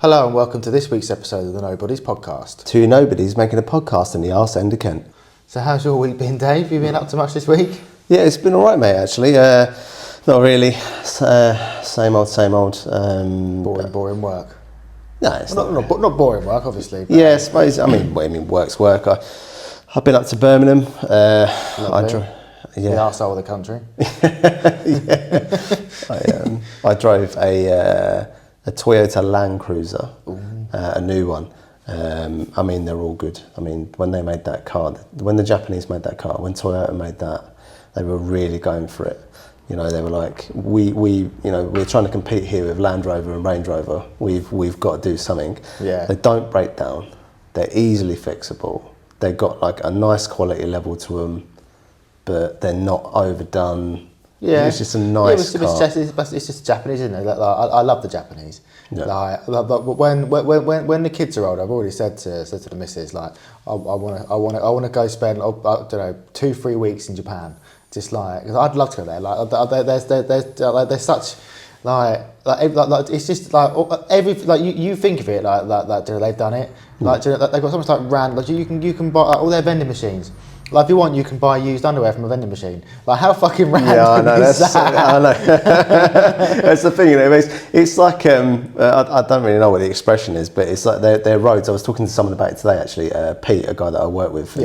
Hello and welcome to this week's episode of the Nobodies podcast. Two nobodies making a podcast in the arse end of Kent. So how's your week been, Dave? Have you been up to much this week? Yeah, it's been alright, mate, actually. Not really. Same old. Boring work. No, it's Not boring work, obviously. But yeah, I suppose. I mean, work's work. I've been up to Birmingham. The arsehole of the country. I drove a Toyota Land Cruiser, a new one. I mean, they're all good. I mean, when they made that car, when the Japanese made that car, when Toyota made that, they were really going for it. You know, they were like, we're trying to compete here with Land Rover and Range Rover. We've got to do something. Yeah. They don't break down. They're easily fixable. They've got like a nice quality level to them, but they're not overdone. Yeah, it's just a nice car. It's just Japanese, isn't it? Like, I love the Japanese. Yeah. Like when the kids are old, I've already said to the missus, like, I want to go spend, I don't know, 2-3 weeks in Japan. Just like, cause I'd love to go there. Like, there's such it's just like every you think of it like they've done it. Like they've got so much like random. Like you can buy all their vending machines. Like if you want, you can buy used underwear from a vending machine. Like how fucking random is that? I know. That's the thing, you know. It's like I don't really know what the expression is, but it's like their roads. I was talking to someone about it today, actually. Pete, a guy that I work with,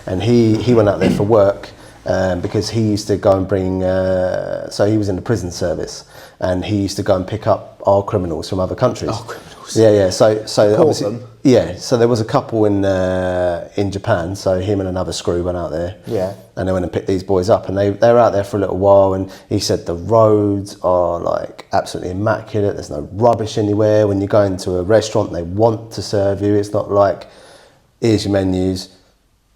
and he went out there for work. Because he used to go and bring, so he was in the prison service, and he used to go and pick up our criminals from other countries. Oh, criminals! Yeah. So obviously, them. yeah. So there was a couple in Japan. So him and another screw went out there. Yeah. And they went and picked these boys up, and they were out there for a little while. And he said the roads are like absolutely immaculate. There's no rubbish anywhere. When you go into a restaurant, they want to serve you. It's not like, here's your menus.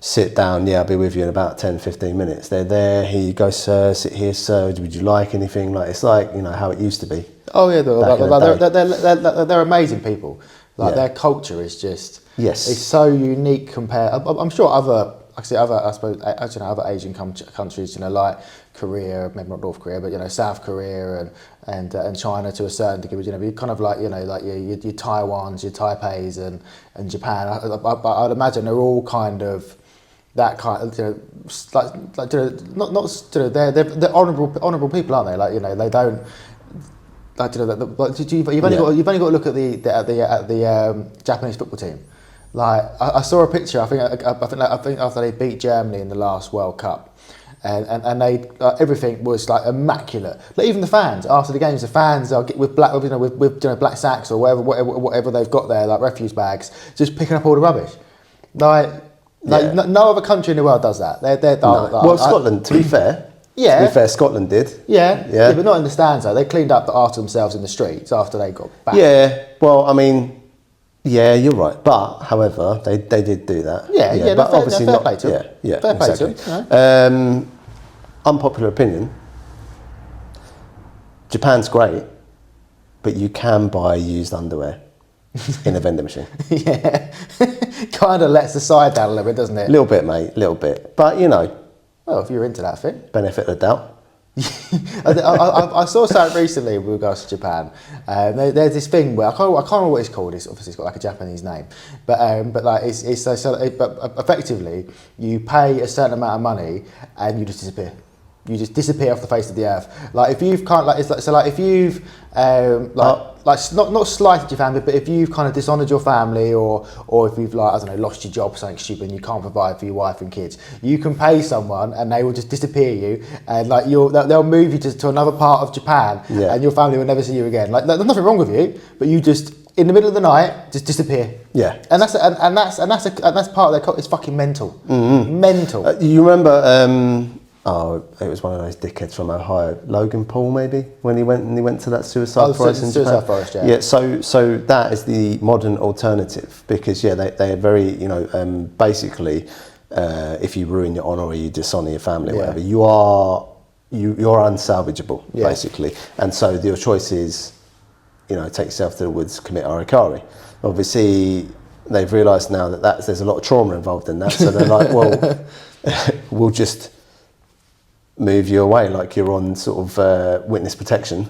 Sit down, I'll be with you in about 10-15 minutes. They're there, here you go, sir, sit here, sir, would you like anything? Like, it's like, you know, how it used to be. Oh yeah, they're amazing people. Like their culture is just, it's so unique compared, I'm sure other Asian countries, you know, like Korea, maybe not North Korea, but you know, South Korea and China to a certain degree, you know, you kind of like, you know, like your Taiwans, your Taipeis and Japan. I'd imagine they're all kind of that kind of, you know, they're honourable people, aren't they? Like, you know, they don't. Like, you know, you've only got to look at the Japanese football team. Like I saw a picture. I think after they beat Germany in the last World Cup, and they everything was like immaculate. Like even the fans after the games, the fans are with black sacks or whatever they've got there, like refuse bags, just picking up all the rubbish. No other country in the world does that. Scotland, to be fair. Yeah. To be fair, Scotland did. Yeah, but not in the stands though. They cleaned up after themselves in the streets after they got back. Yeah, well, I mean, yeah, you're right. But, however, they did do that. Yeah, but obviously fair not. Play to them. Yeah, fair exactly. Play to them. Unpopular opinion. Japan's great, but you can buy used underwear in a vending machine. Yeah, kind of lets the side down a little bit, doesn't it? A little bit, mate, a little bit. But, you know. Well, if you're into that thing. Benefit of the doubt. I saw something recently with regards to Japan. There's this thing where I can't remember what it's called. It's obviously got like a Japanese name, but like but effectively you pay a certain amount of money and you just disappear. You just disappear off the face of the earth. Like if you've if you've not slighted your family, but if you've kind of dishonoured your family, or if you've lost your job, something stupid, and you can't provide for your wife and kids, you can pay someone and they will just disappear you, and like they'll move you to another part of Japan, and your family will never see you again. Like there's nothing wrong with you, but you just in the middle of the night just disappear. Yeah, and that's part of their culture. It's fucking mental. Mm-hmm. Mental. You remember? It was one of those dickheads from Ohio, Logan Paul, maybe, when he went to that suicide forest in Japan. Suicide forest, yeah. Yeah, so that is the modern alternative, because they're very, you know, basically, if you ruin your honour or you dishonour your family, or whatever, you're unsalvageable, basically, and so your choice is, you know, take yourself to the woods, commit harakiri. Obviously, they've realised now that there's a lot of trauma involved in that, so they're like, well, we'll just move you away, like you're on sort of witness protection,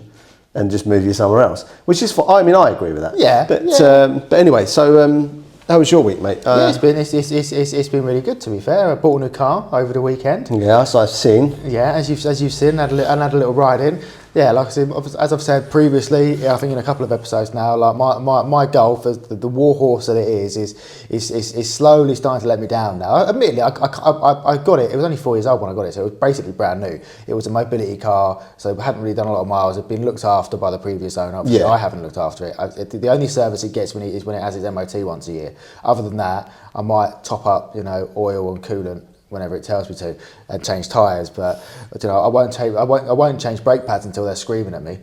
and just move you somewhere else, which is I mean, I agree with that. Yeah. But anyway, so how was your week, mate? Yeah, it's been really good, to be fair. I bought a new car over the weekend. Yeah, as I've seen. Yeah, as you've seen, I had a little ride in. Yeah, like I said, as I've said previously, I think in a couple of episodes now, like my Golf, the war horse that it is slowly starting to let me down now. Admittedly, I got it. It was only 4 years old when I got it, so it was basically brand new. It was a mobility car, so it hadn't really done a lot of miles. It had been looked after by the previous owner. Obviously, I haven't looked after it. The only service it gets is when it has its MOT once a year. Other than that, I might top up, oil and coolant whenever it tells me to, and change tyres. But I won't change brake pads until they're screaming at me,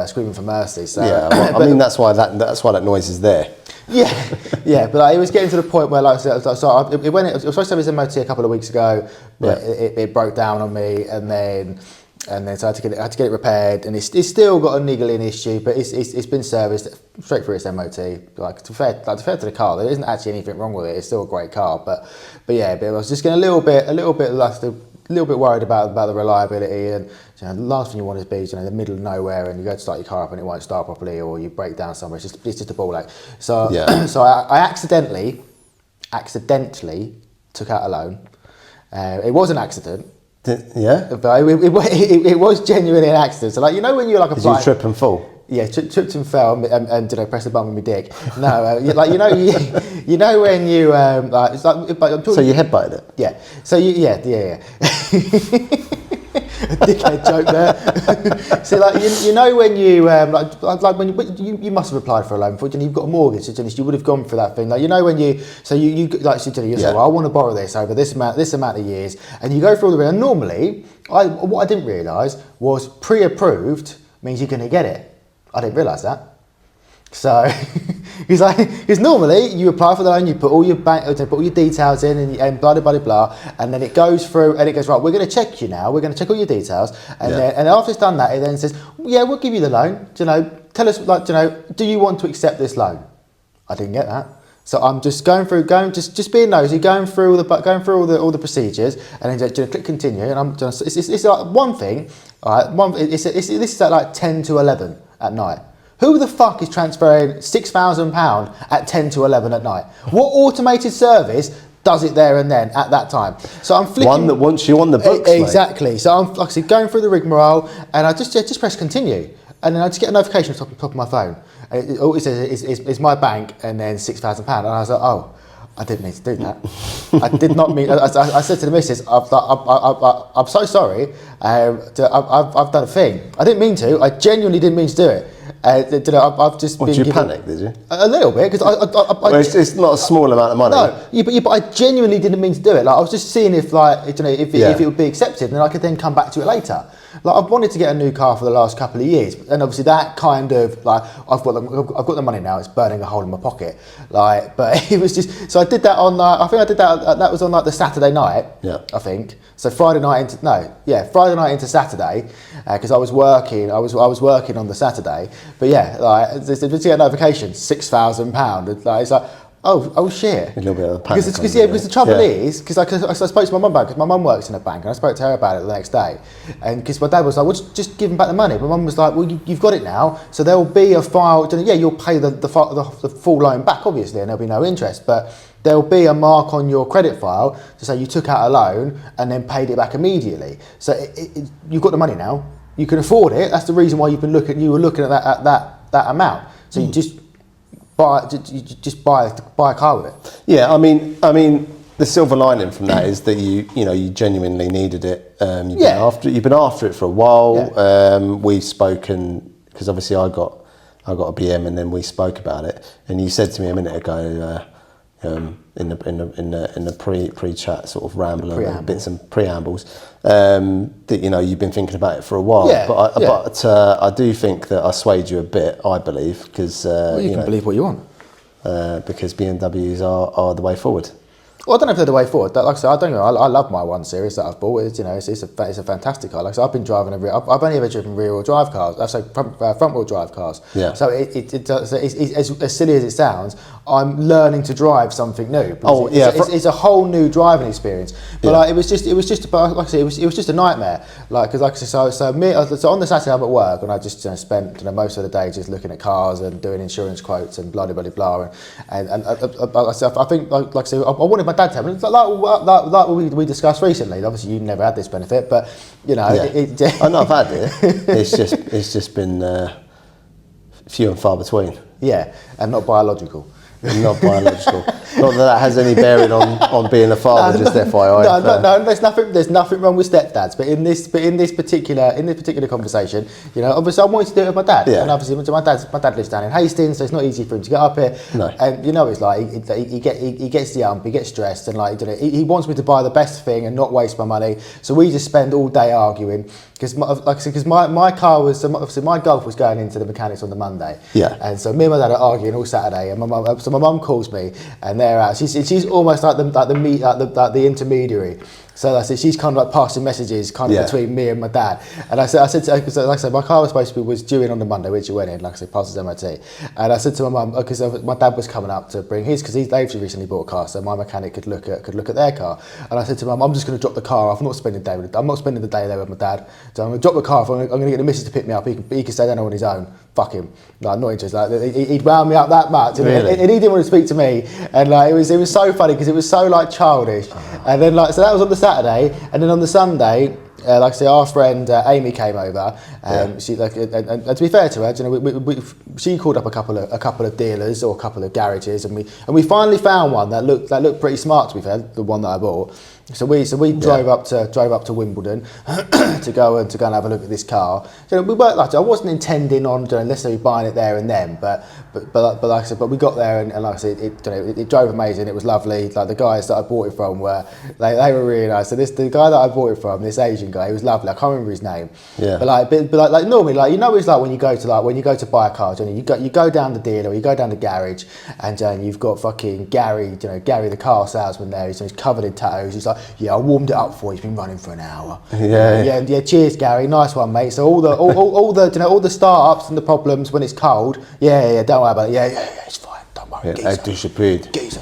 screaming for mercy. So yeah, well, I mean that's why that noise is there. Yeah, but it was getting to the point where, like I said, so it was supposed to have its MOT a couple of weeks ago, but it broke down on me, and then so I had to get it repaired, and it's still got a niggling issue, but it's been serviced straight through its MOT. Like to be fair to the car, there isn't actually anything wrong with it. It's still a great car, but I was just getting a little bit worried about the reliability, and the last thing you want is be in the middle of nowhere and you go to start your car up and it won't start properly, or you break down somewhere. It's just a ball ache. So so I accidentally took out a loan. It was an accident. Yeah, but it was genuinely an accident. So when you're like applying, did you trip and fall? Yeah, tripped and fell and press the bump with my dick. No, you know when you it's like. So you headbutted it. Yeah. So yeah. A dickhead joke there. So when you you must have applied for a loan before, you've got a mortgage, you would have gone for that thing. When you say, well, I want to borrow this over this amount of years, and you go through all the way. And normally, what I didn't realise was pre-approved means you're going to get it. I didn't realise that. So, because normally you apply for the loan, you put all your put all your details in, and blah blah blah blah, and then it goes through, and it goes, right, we're going to check you now. We're going to check all your details, and then after it's done that, it then says, yeah, we'll give you the loan. Tell us, do you want to accept this loan? I didn't get that. So I'm just just being nosy, going through all the procedures, and then just click continue, and I'm just it's like one thing, all right? This is at like 10 to 11 at night. Who the fuck is transferring £6,000 at 10 to 11 at night? What automated service does it there and then at that time? So I'm flicking one that wants you on the books. Exactly. Mate. So I'm like I said, going through the rigmarole, and I just press continue, and then I just get a notification on top of my phone. And all it says is my bank, and then £6,000, and I was like, oh, I didn't mean to do that. I did not mean. I said to the missus, I'm so sorry. I've done a thing. I didn't mean to. I genuinely didn't mean to do it. I've just been. Did you panic? Did you? A little bit, because it's not a small amount of money. No, but I genuinely didn't mean to do it. Like I was just seeing if it would be accepted, and then I could then come back to it later. Like I've wanted to get a new car for the last couple of years, and obviously that kind of I've got the money now. It's burning a hole in my pocket. But it was just so I did that on. I think I did that. That was on the Saturday night. Yeah. I think so. Friday night into Saturday, because I was working. I was working on the Saturday. But yeah, just get a notification, £6,000. It's like, oh shit. A little bit of a panic. Because the trouble is, because I spoke to my mum about it, because my mum works in a bank, and I spoke to her about it the next day. And because my dad was like, well, just give him back the money. My mum was like, well, you've got it now, so there will be a file. Yeah, you'll pay the full loan back, obviously, and there'll be no interest. But there'll be a mark on your credit file to say you took out a loan and then paid it back immediately. So you've got the money now. You can afford it. That's the reason why you were looking at that amount. So you just buy a car with it. Yeah, I mean, the silver lining from that is that you genuinely needed it. You've been after it for a while. Yeah. We've spoken because obviously I got a BM, and then we spoke about it. And you said to me a minute ago. In the pre-chat sort of ramble, bits and preambles, that you've been thinking about it for a while. Yeah, but I do think that I swayed you a bit. I believe because you can believe what you want. Because BMWs are the way forward. Well, I don't know if they're the way forward. Like I said, I don't know. I love my 1 Series that I've bought. It's a fantastic car. Like I said, I've been driving I've only ever driven rear-wheel drive cars. I say front-wheel drive cars. Yeah. So as silly as it sounds, I'm learning to drive something new. Oh yeah, it's a whole new driving experience. But like, it was just like I said, it was just a nightmare. Like because like I said, so on the Saturday I'm at work and I just spent most of the day just looking at cars and doing insurance quotes and blah blah blah blah. And I think like I said, I wanted my dad to have it. Like we discussed recently. Obviously, you never had this benefit, but you know, I know I've had it. It's just been few and far between. Yeah, and not biological. Not biological. Not that has any bearing on being a father. Just FYI. No. There's nothing wrong with stepdads, but in this particular conversation, you know, obviously I wanted to do it with my dad, and obviously my dad lives down in Hastings, so it's not easy for him to get up here. No. And you know, it's like he gets the ump, he gets stressed, and like he wants me to buy the best thing and not waste my money. So we just spend all day arguing. Because my car was, obviously my Golf was going into the mechanics on the Monday. Yeah. And so me and my dad are arguing all Saturday, and my mum calls me, and they're out. She's almost like the intermediary. So I said she's kind of like passing messages between me and my dad. And I said to her, like I said, my car was due in on the Monday, which it went in, like I said, passes MOT. And I said to my mum, because my dad was coming up to bring his, because they've recently bought a car, so my mechanic could look at their car. And I said to my mum, I'm just going to drop the car off. I'm not spending the day there with my dad. So I'm going to drop the car off. I'm going to get the missus to pick me up. He can stay down on his own. Fuck him. Like, not interested. Like, he'd wound me up that much, and, really? and he didn't want to speak to me. And like it was so funny because it was so like childish. And then like so that was on the Saturday, and then on the Sunday, like I say, our friend Amy came over. She and to be fair to her, you know, she called up a couple of dealers or a couple of garages, and we finally found one that looked pretty smart. To be fair, the one that I bought. So we drove up to Wimbledon to go and have a look at this car. So we weren't like I wasn't intending on necessarily buying it there and then, but like I said, but we got there and like I said, it drove amazing. It was lovely. Like the guys that I bought it from they were really nice. So the guy that I bought it from, this Asian guy, he was lovely. I can't remember his name. Yeah. But like normally, like you know, it's like when you go to buy a car, you go down the dealer or you go down the garage, and you've got fucking Gary, Gary the car salesman there. He's covered in tattoos. He's like, yeah, I warmed it up for you. It's been running for an hour. Yeah. Cheers, Gary. Nice one, mate. So all the startups and the problems when it's cold. Yeah. Don't worry about it. Yeah. It's fine. Don't worry. Yeah, disappeared. Geezer.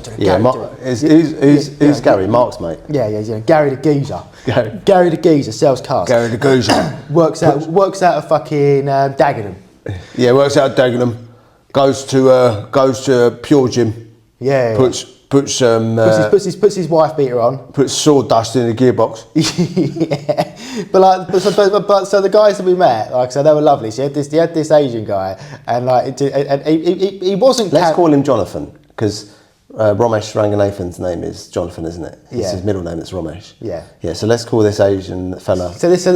Who's Gary? Mark's mate. Yeah. Gary the geezer. Gary the geezer sells cars. Gary the geezer works out of fucking Dagenham. Yeah, works out of Dagenham. Goes to Pure Gym. Yeah. Puts his wife beater on. Puts sawdust in the gearbox. Yeah, but so the guys that we met, like I said, they were lovely. So he had this Asian guy, and like he wasn't. Let's call him Jonathan, because Ramesh Ranganathan's name is Jonathan, isn't it? It's his middle name. It's Ramesh. Yeah. Yeah. So let's call this Asian fella. So this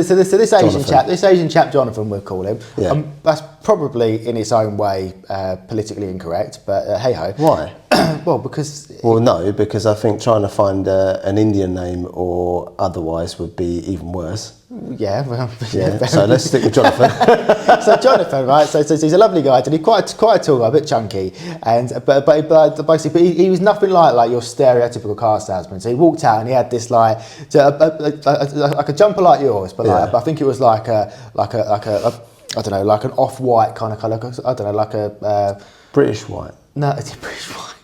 Asian chap, Jonathan, we'll call him. Yeah. That's probably in its own way politically incorrect, but hey ho. Why? Because I think trying to find an Indian name or otherwise would be even worse. Yeah. So let's stick with Jonathan. So Jonathan, right? So he's a lovely guy. He's quite a tall guy, a bit chunky, and but basically he was nothing like your stereotypical car salesman. So he walked out and he had this like a jumper like yours, but I think it was like a I don't know, like an off-white kind of colour. I don't know, like a British white. No, it's British white.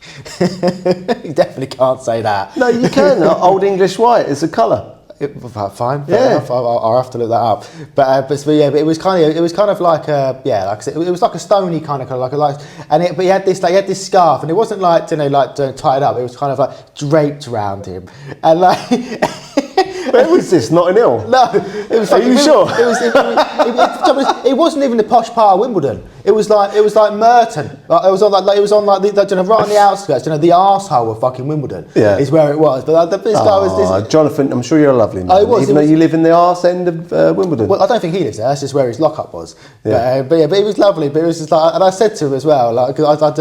You definitely can't say that. No, you can. Old English white is a colour. Fine, fair enough. I'll have to look that up. But it was kind of like like I said, it was like a stony kind of colour, but he had this scarf, and it wasn't like tied up. It was kind of like draped around him, and like. Where was this? Notting Hill? No, it was. Are you sure? It wasn't even the posh part of Wimbledon. It was like Merton. It was on right on the outskirts. The arsehole of fucking Wimbledon. Yeah. Is where it was. But this guy was. Jonathan, I'm sure you're a lovely man. Even though you live in the arse end of Wimbledon. Well, I don't think he lives there. That's just where his lockup was. Yeah. But it was lovely. But it was just like, and I said to him as well, like, cause I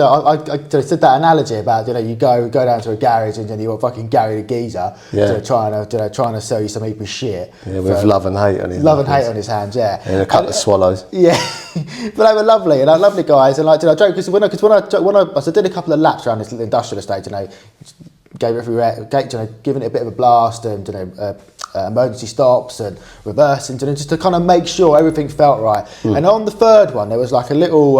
said that analogy about you go down to a garage and you got fucking Gary the geezer trying to sell you some heap of shit. Yeah, with love and hate on his hands. Yeah. And a couple of swallows. Yeah. But they were lovely, and lovely guys, and I joke because when I did a couple of laps around this little industrial estate, giving it a bit of a blast and emergency stops and reversing, just to kind of make sure everything felt right. And on the third one, there was like a little.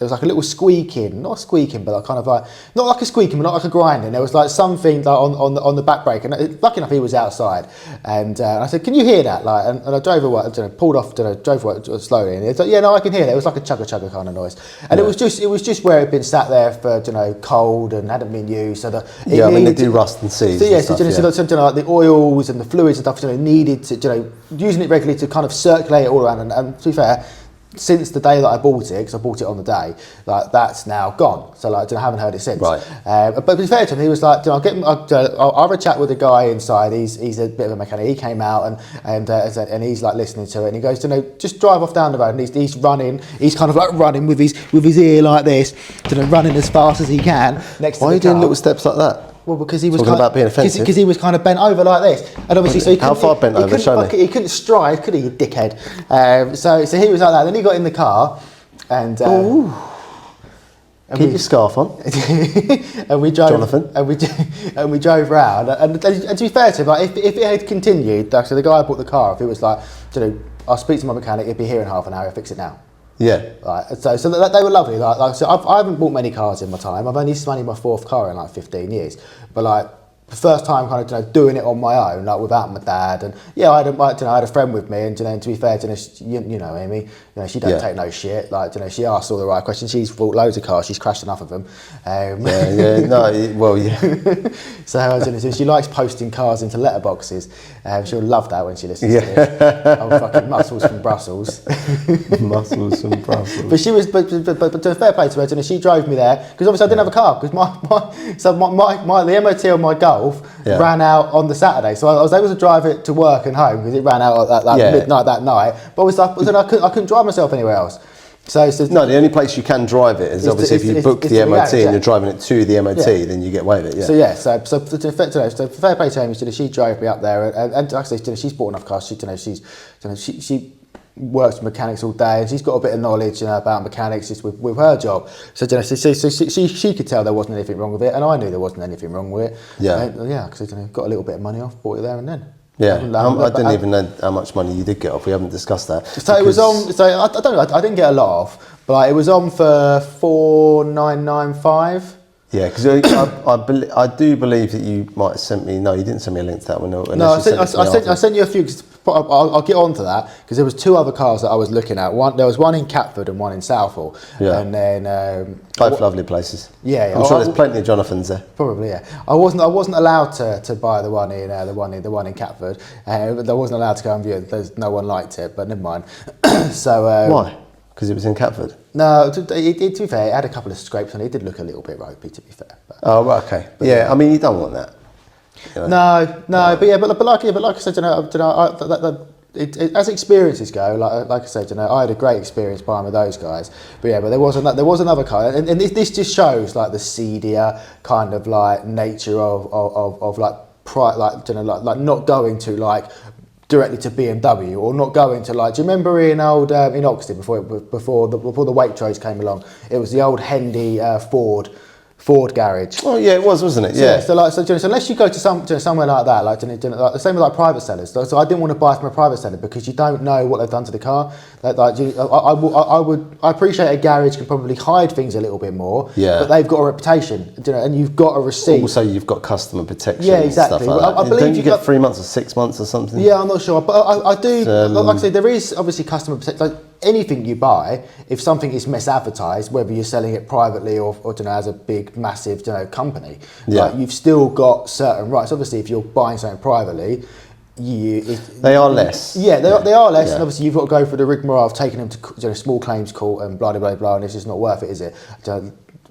There was like a little squeaking, not squeaking, but like kind of like, not like a squeaking, but not like a grinding. There was like something like on the back brake, and lucky enough he was outside. And I said, "Can you hear that?" Like, and I drove away, pulled off, drove away slowly, and it's like, "Yeah, no, I can hear that." It was like a chugga kind of noise, and it was just where it'd been sat there for cold and hadn't been used. So they do rust and seize. So like the oils and the fluids and stuff, needed to using it regularly to kind of circulate it all around. And to be fair, since the day that I bought it, because I bought it on the day, like that's now gone. So like, I haven't heard it since. Right. But to be fair to him, he was like, I'll have a chat with the guy inside. He's a bit of a mechanic. He came out and he's like listening to it, and he goes, just drive off down the road. And he's running. He's kind of like running with his ear like this, running as fast as he can next to the car. Why are you doing little steps like that? Well, because he was talking about being offensive. Because he was kind of bent over like this, and obviously, so how far bent over? Show me. He couldn't stride, could he, you dickhead? So he was like that. Then he got in the car, and keep your scarf on. And we drove, Jonathan. and we drove round. And to be fair to him, like if it had continued, like, so the guy who bought the car, if it was like, I'll speak to my mechanic, he'll be here in half an hour, I'll fix it now. Yeah. Right. So they were lovely. Like so I haven't bought many cars in my time. I've only money my fourth car in like 15 years. But like the first time kind of doing it on my own, like without my dad, and I had a friend with me, and to be fair, Amy, she don't take no shit. Like she asks all the right questions. She's bought loads of cars. She's crashed enough of them. So she likes posting cars into letterboxes. She'll love that when she listens to this. Oh, fucking muscles from Brussels. Muscles from Brussels. But she was, but to fair play to her, she drove me there because obviously I didn't have a car because the MOT on my Golf ran out on the Saturday, so I was able to drive it to work and home because it ran out at midnight that night. But I couldn't drive myself anywhere else. So no, the only place you can drive it is obviously if you book the MOT and you're driving it to the MOT, then you get away with it. Yeah. So fair play to Amy, she drove me up there, and like I say, she's bought enough cars. She works with mechanics all day, and she's got a bit of knowledge about mechanics just with her job. So she could tell there wasn't anything wrong with it, and I knew there wasn't anything wrong with it. Because got a little bit of money off, bought it there and then. Yeah, I didn't even know how much money you did get off. We haven't discussed that. So it was on. So I don't know. I didn't get a lot off, but it was on for 4,995. Yeah, because I do believe that you might have sent me. No, you didn't send me a link to that one. No, I sent you a few. I'll get on to that because there was two other cars that I was looking at. There was one in Catford and one in Southall. Yeah. And then both lovely places. Yeah. I'm sure there's plenty of Jonathans there. Probably, yeah. I wasn't allowed to buy the one in Catford. I wasn't allowed to go and view it. No one liked it, but never mind. So why? Because it was in Catford? No, to be fair, it had a couple of scrapes on it. It did look a little bit ropey, to be fair. But, oh, right, okay. But yeah, I mean, you don't want that. But like I said, as experiences go, like I said, I had a great experience buying with those guys. But there was another car, and this just shows like the seedier kind of like nature of like pride, like not going to like directly to BMW or not going to like. Do you remember in Oxted before the Waitrose came along? It was the old Hendy Ford garage. Oh yeah, it was, wasn't it? Yeah. So unless you go to somewhere like that, like the same with like private sellers. So I didn't want to buy from a private seller because you don't know what they've done to the car. I appreciate a garage can probably hide things a little bit more. Yeah. But they've got a reputation, and you've got a receipt. Also, you've got customer protection. Yeah, exactly. And stuff like that. I believe don't you get 3 months or 6 months or something? Yeah, I'm not sure, but I do. Like I say, there is obviously customer protection. Like anything you buy, if something is misadvertised, whether you're selling it privately or as a big, massive, company, like, you've still got certain rights. Obviously, if you're buying something privately, they are less. Yeah, they are less, and obviously you've got to go through the rigmarole of taking them to small claims court and blah blah blah blah, and it's just not worth it, is it?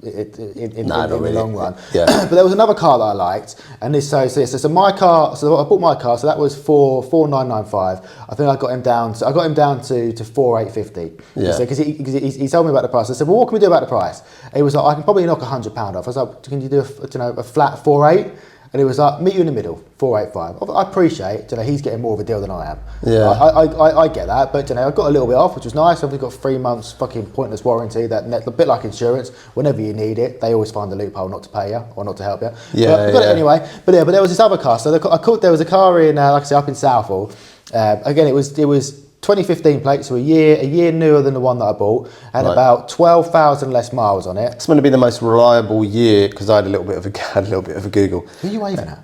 In the long run. Yeah. But there was another car that I liked, and so my car. So I bought my car. So that was 4,995. I think I got him down. So I got him down to 4,850. Yeah. Because he told me about the price. I said, well, what can we do about the price? He was like, I can probably knock £100 off. I was like, can you do a flat 4,800? And he was like, meet you in the middle, 485. I appreciate, he's getting more of a deal than I am. Yeah. I get that, but I got a little bit off, which was nice. I've got 3 months fucking pointless warranty, a bit like insurance. Whenever you need it, they always find a loophole not to pay you or not to help you. Yeah, but got it anyway. But there was this other car. So there was a car in, like I say, up in Southall. Again, it was 2015 plate, so a year newer than the one that I bought, and about 12,000 less miles on it. It's going to be the most reliable year because I had a little bit of a Google. Who are you waving at?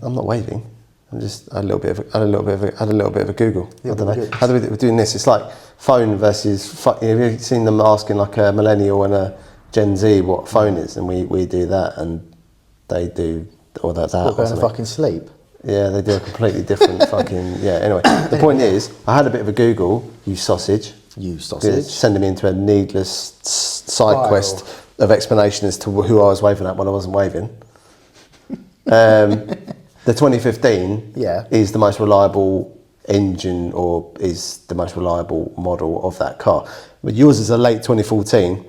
I'm not waving. I'm just had a little bit of a Google. Yeah, I don't know. good. How do we're doing this? It's like phone versus. Have you seen them asking like a millennial and a Gen Z what phone is, and we do that, and they do all that. We're going to fucking sleep. Yeah, they do a completely different fucking... Yeah, anyway. The point is, I had a bit of a Google, you sausage. Sending me into a needless side quest of explanation as to who I was waving at when I wasn't waving. The 2015 is the most reliable engine or is the most reliable model of that car. But yours is a late 2014.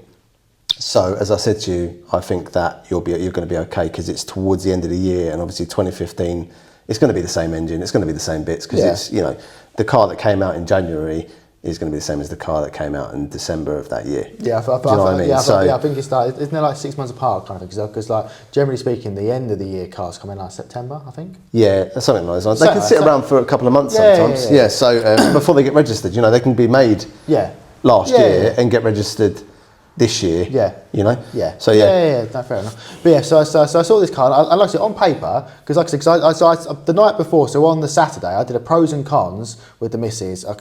So, as I said to you, I think that you're going to be okay because it's towards the end of the year, and obviously 2015... It's going to be the same engine. It's going to be the same bits because it's the car that came out in January is going to be the same as the car that came out in December of that year. Yeah, I think it's like, isn't it like 6 months apart kind of thing? Because like generally speaking, the end of the year cars come in like September, I think. Yeah, something like that. They can sit around for a couple of months sometimes. Yeah. So before they get registered, they can be made last year and get registered this year. So no, fair enough. But so I saw this car, and like I said, on paper, because like I said, the night before, so on the Saturday, I did a pros and cons with the missus of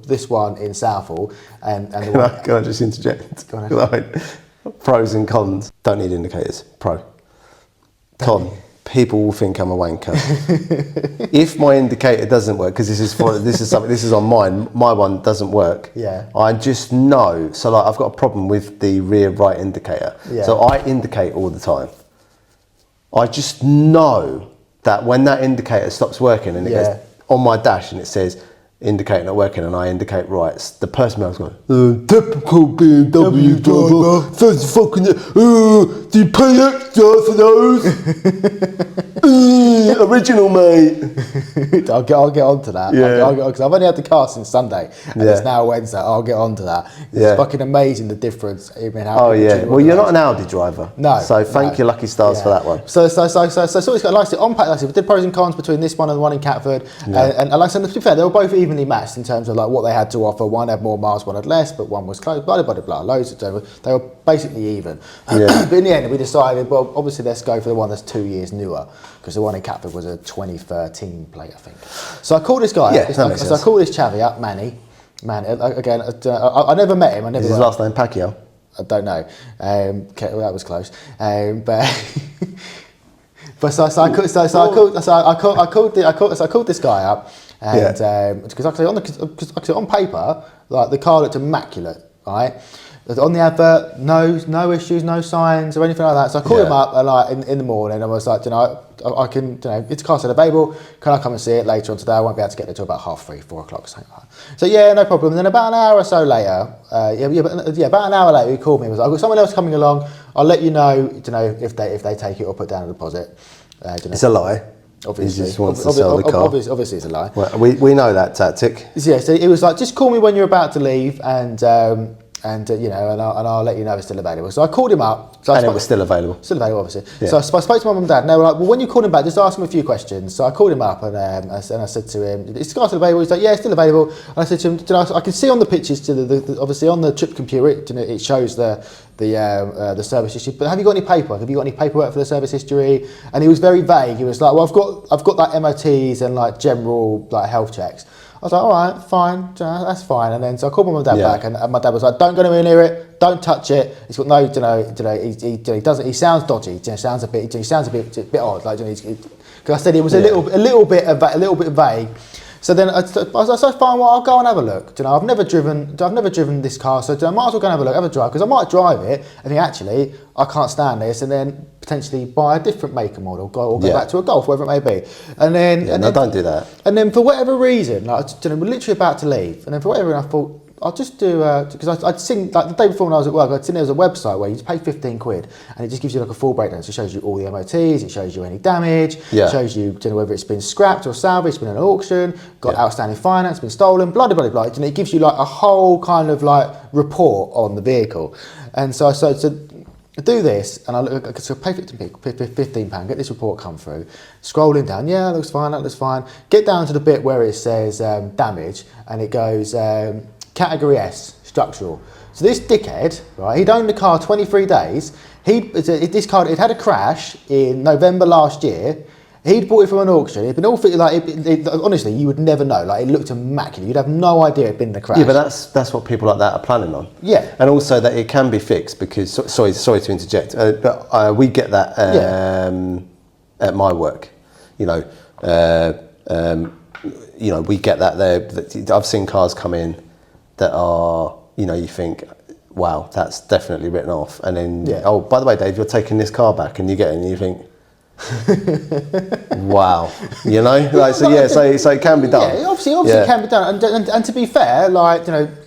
this one in Southall, and the can I just interject? Go on ahead. Pros and cons. Don't need indicators. Pro. Con. People will think I'm a wanker. If my indicator doesn't work, because this is on mine. My one doesn't work. Yeah. I just know. So like I've got a problem with the rear right indicator. Yeah. So I indicate all the time. I just know that when that indicator stops working and it goes on my dash and it says indicator not working and I indicate right, the person I was going, typical BMW driver, first fucking, do you pay extra for those? Original, mate. I'll get on to that. Yeah. Because I've only had the car since Sunday, and it's now Wednesday. I'll get on to that. It's fucking amazing the difference. Well, you're not an Audi driver. No. So thank your lucky stars for that one. So it's got like on pack. Like I said, we did pros and cons between this one and the one in Catford, and like I said, to be fair, they were both evenly matched in terms of like what they had to offer. One had more miles, one had less, but one was close. Blah blah blah blah. Loads of them. They were basically even. But in the end, we decided, well, obviously let's go for the one that's 2 years newer, because the one in Catford was a 2013 plate, I think. So I called this guy. I called this chavvy up, Manny. Again, I never met him. Is his last name Pacquiao? I don't know. That was close. But I called this guy up, and because actually on paper, like the car looked immaculate, right? On the advert, no issues, no signs or anything like that. So I called him up in the morning and I was like, I can, it's a car still available. Can I come and see it later on today? I won't be able to get there till about 3:30, 4 o'clock, something like that. So yeah, no problem. And then about an hour or so later, about an hour later, he called me and was like, I've got someone else coming along. I'll let you know, if they take it or put down a deposit. It's a lie. Obviously, he just wants to sell the car. Obviously, it's a lie. Well, we know that tactic. Yeah, so it was like, just call me when you're about to leave, and I'll let you know it's still available. So I called him up. And it was still available. Still available, obviously. Yeah. So I spoke to my mum and dad, and they were like, well, when you call him back, just ask him a few questions. So I called him up, and I said to him, is the car still available? He's like, yeah, it's still available. And I said to him, I can see on the pictures, obviously on the trip computer, it shows the service history, but have you got any paperwork? Have you got any paperwork for the service history? And he was very vague. He was like, well, I've got like MOTs and like general like health checks. I was like, all right, fine, that's fine. And then so I called my mum and dad back, and my dad was like, don't go anywhere near it, don't touch it. He's got no, he doesn't. He sounds dodgy. He sounds a bit odd. Like, because I said it was a little bit vague. So then I was like, fine, well, I'll go and have a look. I've never driven this car, so I might as well go and have a look, have a drive, because I might drive it and think, actually, I can't stand this, and then potentially buy a different make and model, or go back to a Golf, whatever it may be. And then, don't do that. And then for whatever reason, like, we're literally about to leave, and then for whatever reason, I thought, I'll just do because I'd seen like the day before when I was at work, I'd seen there was a website where you just pay 15 quid and it just gives you like a full breakdown. So it shows you all the MOTs, it shows you any damage, it shows you, whether it's been scrapped or salvaged, been in an auction, got outstanding finance, been stolen, blah blah blah blah. And it gives you like a whole kind of like report on the vehicle. And so I do this, and I pay £15, get this report come through, scrolling down, that looks fine, get down to the bit where it says damage, and it goes category S, structural. So this dickhead, right, he'd owned the car 23 days, this car, it had a crash in November last year, he'd bought it from an auction. It'd been all fitted, honestly, you would never know. Like, it looked immaculate. You'd have no idea it'd been the crash. Yeah, but that's what people like that are planning on. Yeah, and also that it can be fixed because sorry to interject, but we get that at my work. We get that there. I've seen cars come in that are, you think, wow, that's definitely written off, and then oh, by the way, Dave, you're taking this car back, and you get it, and you think. Wow, so it can be done. Yeah, obviously it can be done, and to be fair,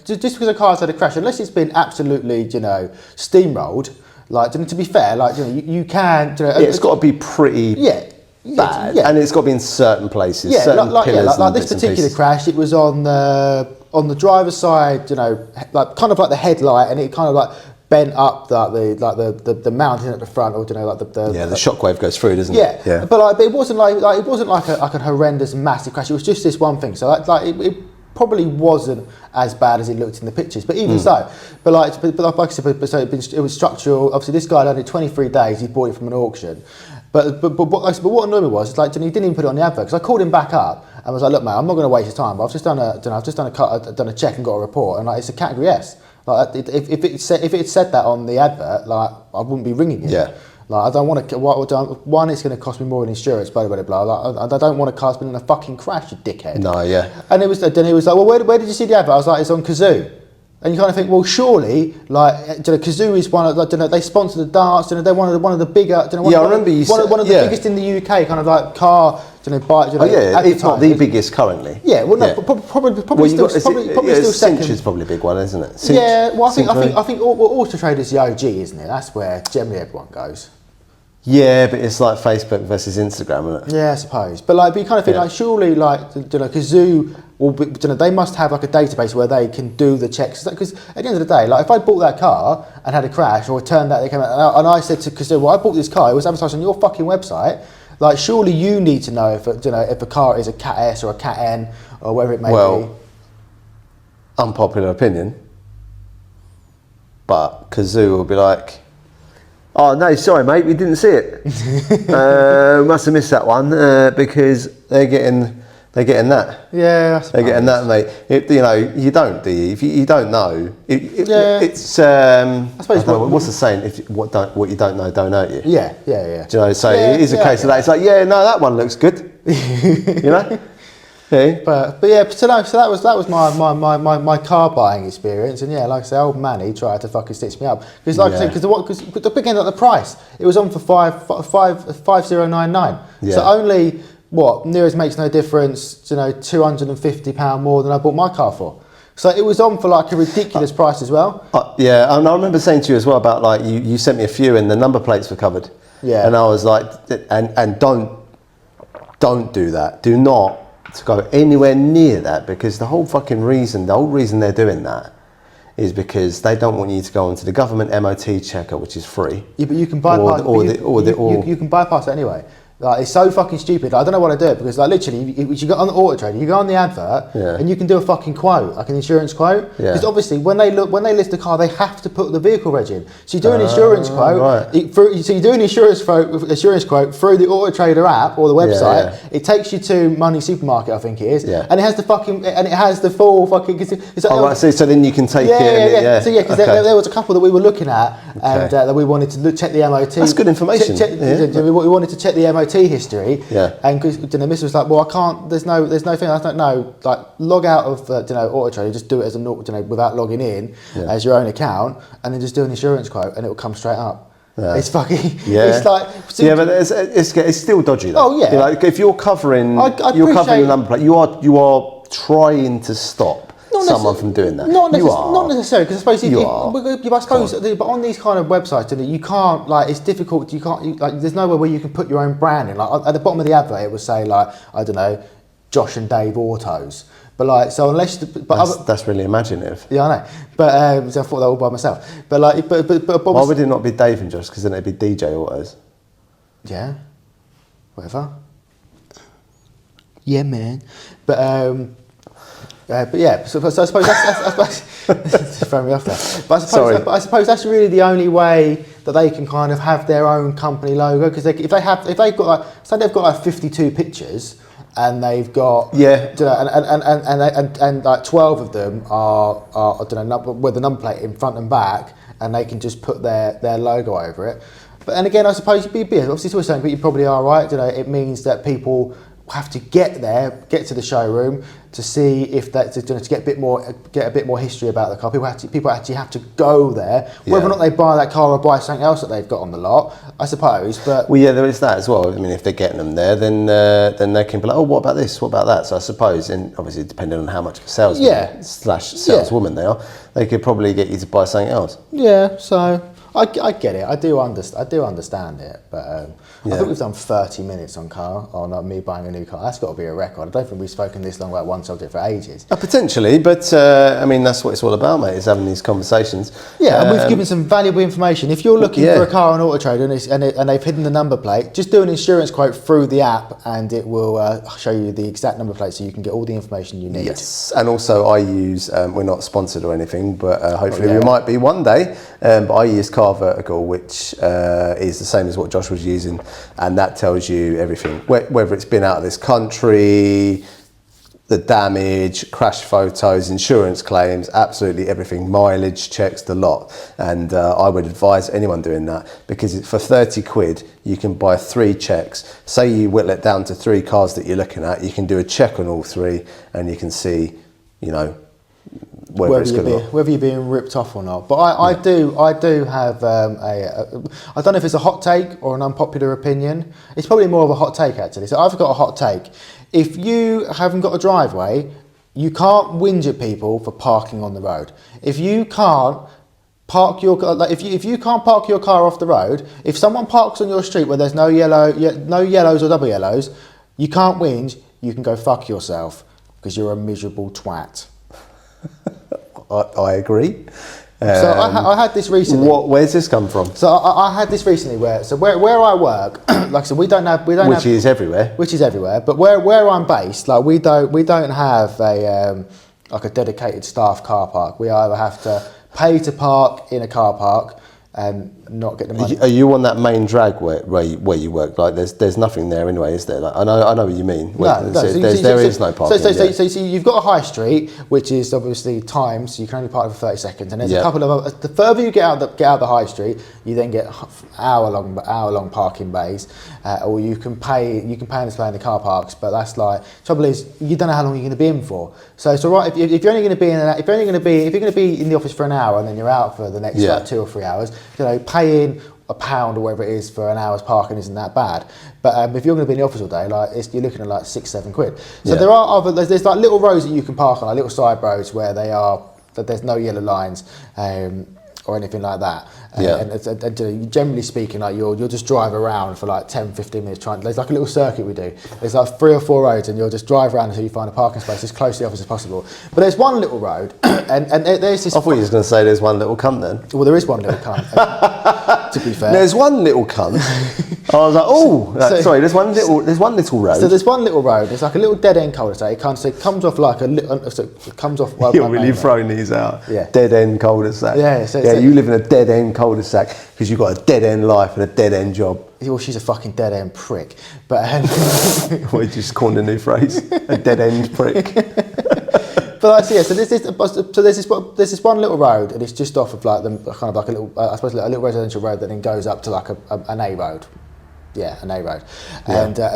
just because a car's had a crash, unless it's been absolutely, steamrolled, to be fair, you can, it's got to be pretty bad, and it's got to be in certain places, certain pillars. Like this particular crash, it was on the driver's side, kind of like the headlight, and it kind of like bent up the mounting at the front, or the shockwave goes through, doesn't it? Yeah. But it wasn't like a horrendous massive crash. It was just this one thing. So it probably wasn't as bad as it looked in the pictures. But even so, like I said, it was structural. Obviously, this guy had only 23 days. He bought it from an auction. But what annoyed me was he didn't even put it on the advert, because I called him back up and was like, look, mate, I'm not going to waste your time. But I've just done a check and got a report, and it's a category S. Like, if it said that on the advert, I wouldn't be ringing you. Yeah. Like, I don't want to. One, it's going to cost me more in insurance. Blah blah blah. Like, I don't want a car spinning in a fucking crash, you dickhead. No, yeah. And then he was like, well, where did you see the advert? I was like, it's on Kazoo. And you kind of think, well, surely, Kazoo is one of, they sponsor the darts, they're one of the bigger, I remember you said, one of the biggest in the UK, kind of like car, bike, it's not the biggest currently. Yeah, well, no, probably still second. Cinch is probably a big one, isn't it? Cinch, well, I think Auto Trader's the OG, isn't it? That's where generally everyone goes. Yeah, but it's like Facebook versus Instagram, isn't it? Yeah, I suppose. But you kind of think surely Kazoo they must have like a database where they can do the checks. Because at the end of the day, if I bought that car and had a crash, or it turned out they came out, and I said to Kazoo, well, I bought this car, it was advertised on your fucking website. Surely you need to know if a car is a Cat S or a Cat N or whatever it may be. Unpopular opinion, but Kazoo will be like, oh no, sorry mate, we didn't see it. Must have missed that one because they're getting that. Yeah, they're getting that, mate. You don't, do you? If you don't know, it's. I suppose what's the saying? What you don't know, don't hurt you. Yeah. Do you know? So it is a case of that. It's like, that one looks good. Yeah. But so that was my car buying experience, and like I say, old Manny tried to fucking stitch me up because the big end at the price, it was on for 5099. Yeah. So only near as makes no difference, £250 more than I bought my car for. So it was on for a ridiculous price as well. Yeah, and I remember saying to you as well about you sent me a few and the number plates were covered. Yeah. And I was like, and don't do that. Do not to go anywhere near that, because the whole reason they're doing that is because they don't want you to go onto the government MOT checker, which is free. Yeah, but you can bypass. You can bypass it anyway. It's so fucking stupid. I don't know why they do it, because literally, you go on the Auto Trader, you go on the advert, and you can do a fucking quote, like an insurance quote. Because obviously, when they list the car, they have to put the vehicle reg in. So you do an insurance quote. Right. So you do an insurance quote through the Auto Trader app or the website. Yeah. It takes you to Money Supermarket, I think it is, and it has the full fucking. So then you can take it. Yeah. So because there was a couple that we were looking at, and that we wanted to check the MOT. That's good information. We wanted to check the MOT history, and because Miss was like, well, I can't. There's no thing. I don't know. Log out of Auto Trader, just do it as a without logging in as your own account, and then just do an insurance quote, and it will come straight up. Yeah. It's fucking. Yeah. It's but it's still dodgy though. Oh yeah. If you're covering, the number plate, you are trying to stop someone from doing that. Not necessarily, because I suppose I suppose, Come but on these kind of websites, you can't, like, it's difficult. You can't, like, there's nowhere where you can put your own brand in. Like at the bottom of the advert, it would say, like, I don't know, Josh and Dave Autos. But like, so unless, that's really imaginative. Yeah, I know. But so I thought that all by myself. But like, but why would it not be Dave and Josh? Because then it'd be DJ Autos. Yeah, whatever. Yeah, man. But yeah. So I suppose that's throwing me off there. But I suppose that's really the only way that they can kind of have their own company logo. Because if they've got like, say they've got like 52 pictures. And they've got and like 12 of them are I don't know, with the number plate in front and back, and they can just put their logo over it. But and again, I suppose obviously it's always saying, but you probably are right. It means that people have to get to the showroom to see if that's to get a bit more history about the car. People actually have to go there, whether or not they buy that car or buy something else that they've got on the lot, I suppose. But there is that as well. I mean, if they're getting them there, then they can be like, oh, what about this? What about that? So I suppose, and obviously depending on how much of a salesman / saleswoman they are, they could probably get you to buy something else. Yeah. So I get it. I do understand it. But I think we've done 30 minutes on me buying a new car. That's got to be a record. I don't think we've spoken this long about one subject for ages. Potentially, but I mean, that's what it's all about, mate, is having these conversations. Yeah, and we've given some valuable information. If you're looking for a car on Auto Trader and they've hidden the number plate, just do an insurance quote through the app and it will show you the exact number plate so you can get all the information you need. Yes, and also I use, we're not sponsored or anything, but hopefully we might be one day, but I use Car Vertical, which is the same as what Josh was using, and that tells you everything, whether it's been out of this country, the damage, crash photos, insurance claims, absolutely everything, mileage checks, the lot. And I would advise anyone doing that, because for 30 quid you can buy 3 checks. Say you whittle it down to 3 cars that you're looking at, you can do a check on all 3 and you can see, whether you're being ripped off or not. But I do have I don't know if it's a hot take or an unpopular opinion. It's probably more of a hot take, actually. So I've got a hot take. If you haven't got a driveway, you can't whinge at people for parking on the road. If you can't park your car, if you can't park your car off the road, if someone parks on your street where there's no yellows or double yellows, you can't whinge. You can go fuck yourself because you're a miserable twat. I agree. So I had this recently. Where's this come from? So I had this recently where I work, like I said, we don't have which is everywhere. But where I'm based, like we don't have a like a dedicated staff car park. We either have to pay to park in a car park and not get the money. Are you on that main drag where you work? Like there's nothing there anyway, is there? Like, I know what you mean. There is no parking. So you've got a high street, which is obviously timed, so you can only park for 30 seconds. And there's a couple of the further you get out the high street, you then get hour long parking bays, or you can pay and display in the car parks. But that's like, trouble is you don't know how long you're going to be in for. So it's all right if you're only going to be in the office for an hour and then you're out for the next like 2 or 3 hours. Paying £1 or whatever it is for an hour's parking isn't that bad. But if you're going to be in the office all day, you're looking at like 6-7 quid. So there are there's like little roads that you can park on, like little side roads where there's no yellow lines or anything like that. And generally speaking, like you'll just drive around for like 10-15 minutes there's like a little circuit we do. There's like 3 or 4 roads and you'll just drive around until you find a parking space as close to the office as possible. But there's one little road and there's this... I thought you was going to say there's one little cunt then. Well, there is one little cunt, to be fair. There's one little cunt. I was like, sorry, there's one little road. So there's one little road. It's like a little dead end cul-de-sac. It comes off like You're really throwing these out. Yeah. Dead end cul-de-sac. Yeah. You live in a dead end cul-de-sac because you've got a dead end life and a dead end job. Well, she's a fucking dead end prick. But we just coined a new phrase. A dead end prick. But there's this one little road, and it's just off of like kind of like a little, I suppose, a little residential road that then goes up to like an A road. Yeah, an A road. Yeah. And to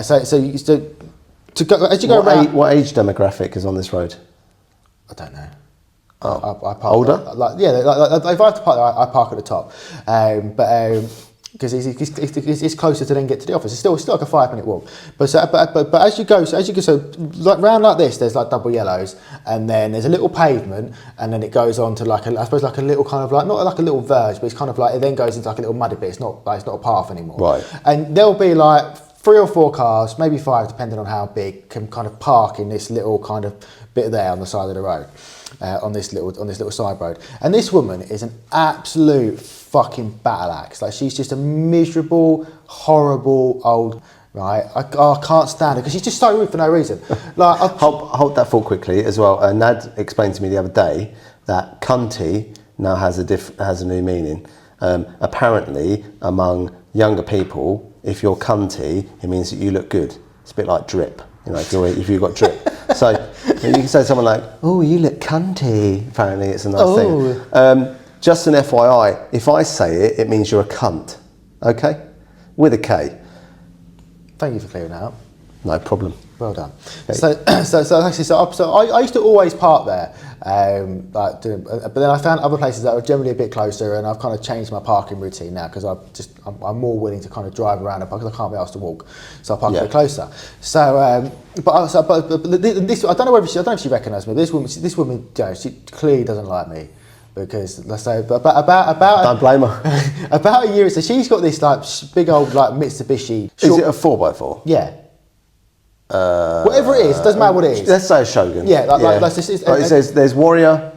go as you go around. What age demographic is on this road? I don't know. I park older? If I have to park there, I park at the top. because it's closer to then get to the office. It's still like a 5-minute walk. But as you go, so like round like this, there's like double yellows, and then there's a little pavement, and then it goes on to like I suppose like a little kind of like not like a little verge, but it's kind of like it then goes into like a little muddy bit. It's not a path anymore. Right. And there'll be like 3 or 4 cars, maybe 5, depending on how big, can kind of park in this little kind of bit there on the side of the road. On this little side road, and this woman is an absolute fucking battle axe. Like she's just a miserable, horrible old. Right, I can't stand her because she's just so rude for no reason. Like, hold that thought quickly as well. Nad explained to me the other day that cunty now has a new meaning. Apparently, among younger people, if you're cunty, it means that you look good. It's a bit like drip. You know, if you've got drip. So you can say to someone like, "Oh, you look cunty." Apparently, it's a nice thing. Just an FYI, if I say it, it means you're a cunt. Okay, with a K. Thank you for clearing that up. No problem. Well done. Okay. So I used to always park there, but then I found other places that are generally a bit closer, and I've kind of changed my parking routine now because I'm more willing to kind of drive around and park because I can't be asked to walk, so I park a bit closer. So, but this I don't know if she recognised me. But this woman, you know, she clearly doesn't like me. Because let's say about don't blame her. About a year, so she's got this like big old like Mitsubishi. Is it a 4x4? Yeah. Whatever it is, doesn't matter what it is. Let's say a Shogun. Yeah, it says there's Warrior.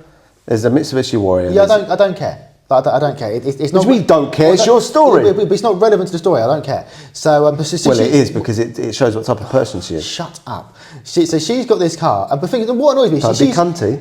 There's a Mitsubishi Warrior. Yeah, I don't care. I don't care. It's not. We don't care. It's your story. But it's not relevant to the story. I don't care. So, well, it is because it shows what type of person she is. Shut up. So she's got this car, and the thing, what annoys me, she's cunty.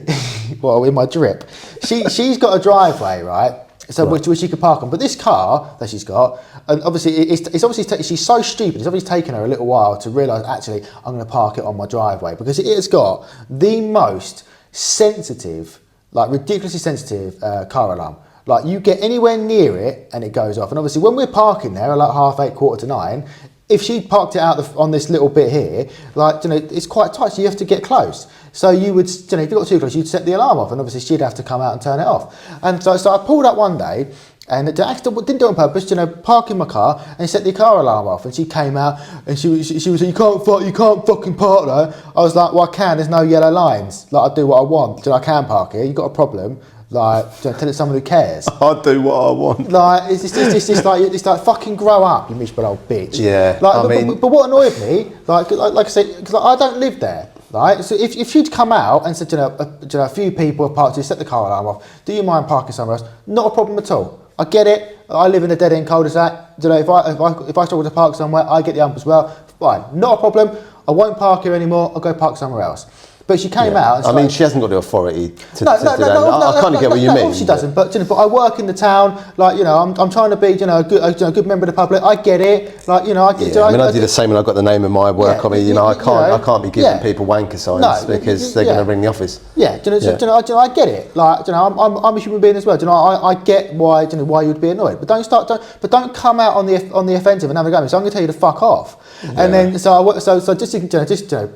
Well, in my drip, she's got a driveway, right? So which she could park on. But this car that she's got, and obviously it's obviously she's so stupid. It's obviously taken her a little while to realise actually I'm going to park it on my driveway because it has got the most sensitive, like ridiculously sensitive car alarm. Like you get anywhere near it and it goes off. And obviously when we're parking there at like 8:30, 8:45, if she parked it out on this little bit here, like, you know, it's quite tight, so you have to get close. So you would, you know, if you got too close, you'd set the alarm off, and obviously she'd have to come out and turn it off. And so I pulled up one day, and didn't do it on purpose, you know, park in my car and set the car alarm off. And she came out and she was like, you can't fucking park there. I was like, well, I can. There's no yellow lines. Like I do what I want. So I can park here. You got a problem? Like, tell it to someone who cares. I do what I want. Like, it's like fucking grow up, you miserable old bitch. Yeah. Like, but what annoyed me, like I said, because I don't live there. Right, so if she'd come out and said, you know, a few people have parked here, set the car alarm off. Do you mind parking somewhere else? Not a problem at all. I get it. I live in a dead end cul-de-sac. You know, if I struggle to park somewhere, I get the ump as well. Fine, not a problem. I won't park here anymore. I'll go park somewhere else. But she came out. And I mean, she hasn't got the authority to do that. I kind of get what you mean. She doesn't. But you know, but I work in the town. Like, you know, I'm trying to be, you know, a good member of the public. I get it. Like, you know, I get. Yeah, I do the same when I got the name of my work. I mean, you know, I can't be giving people wanker signs because they're going to ring the office. Yeah, do you know, I get it. Like, you know, I'm a human being as well. Do you know, I get why, you know, why you'd be annoyed. But don't come out on the offensive and have a go at me. So I'm going to tell you to fuck off. Yeah. And then so just you know,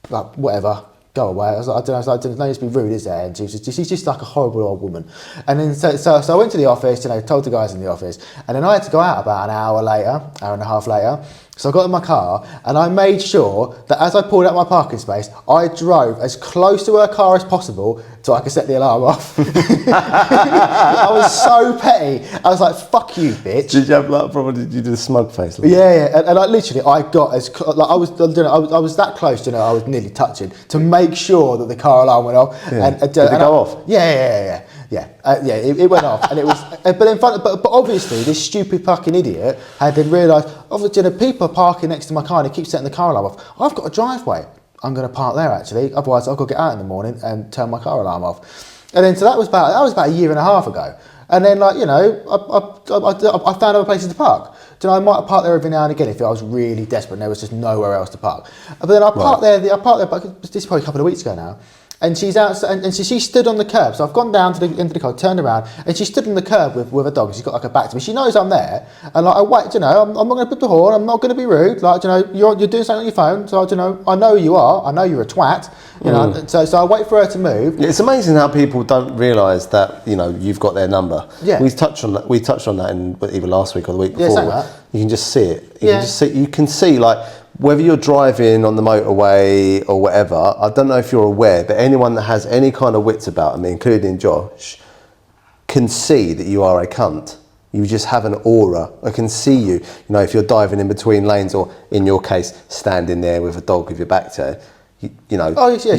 like whatever. Go away. I was like, I don't know, to be rude, is there? And she's just like a horrible old woman. And then so I went to the office, you know, told the guys in the office, and then I had to go out about an hour and a half later. So I got in my car and I made sure that as I pulled out my parking space, I drove as close to her car as possible so I could set the alarm off. I was so petty. I was like, fuck you, bitch. Did you have like, probably did you do the smug face? Like yeah. And like literally, I got as, like I was that close, you know, I was nearly touching to make sure that the car alarm went off. Yeah. And did it go off? Yeah. It went off, and it was. But obviously, this stupid fucking idiot had then realised. Obviously, the people are parking next to my car, and they keep setting the car alarm off. I've got a driveway. I'm going to park there actually. Otherwise, I've got to get out in the morning and turn my car alarm off. And then so that was about a year and a half ago. And then, like, you know, I found other places to park. Do you know, I might park there every now and again if I was really desperate and there was just nowhere else to park. But then I parked there. But this is probably a couple of weeks ago now. And she's out, and she stood on the curb. So I've gone down to the end of the car, turned around, and she stood on the curb with a dog. And she's got like her back to me. She knows I'm there, and like I wait. You know, I'm not going to put the horn. I'm not going to be rude. Like, you know, you're doing something on your phone. So, you know, I know who you are. I know you're a twat. You know, so I wait for her to move. Yeah, it's amazing how people don't realise that, you know, you've got their number. Yeah. We touched on that in either last week or the week before. Yeah, you can just see it. You can see like whether you're driving on the motorway or whatever. I don't know if you're aware, but anyone that has any kind of wits about them, including Josh, can see that you are a cunt. You just have an aura. I can see you. You know, if you're diving in between lanes, or in your case, standing there with a dog with your back to her. You know. Oh yeah,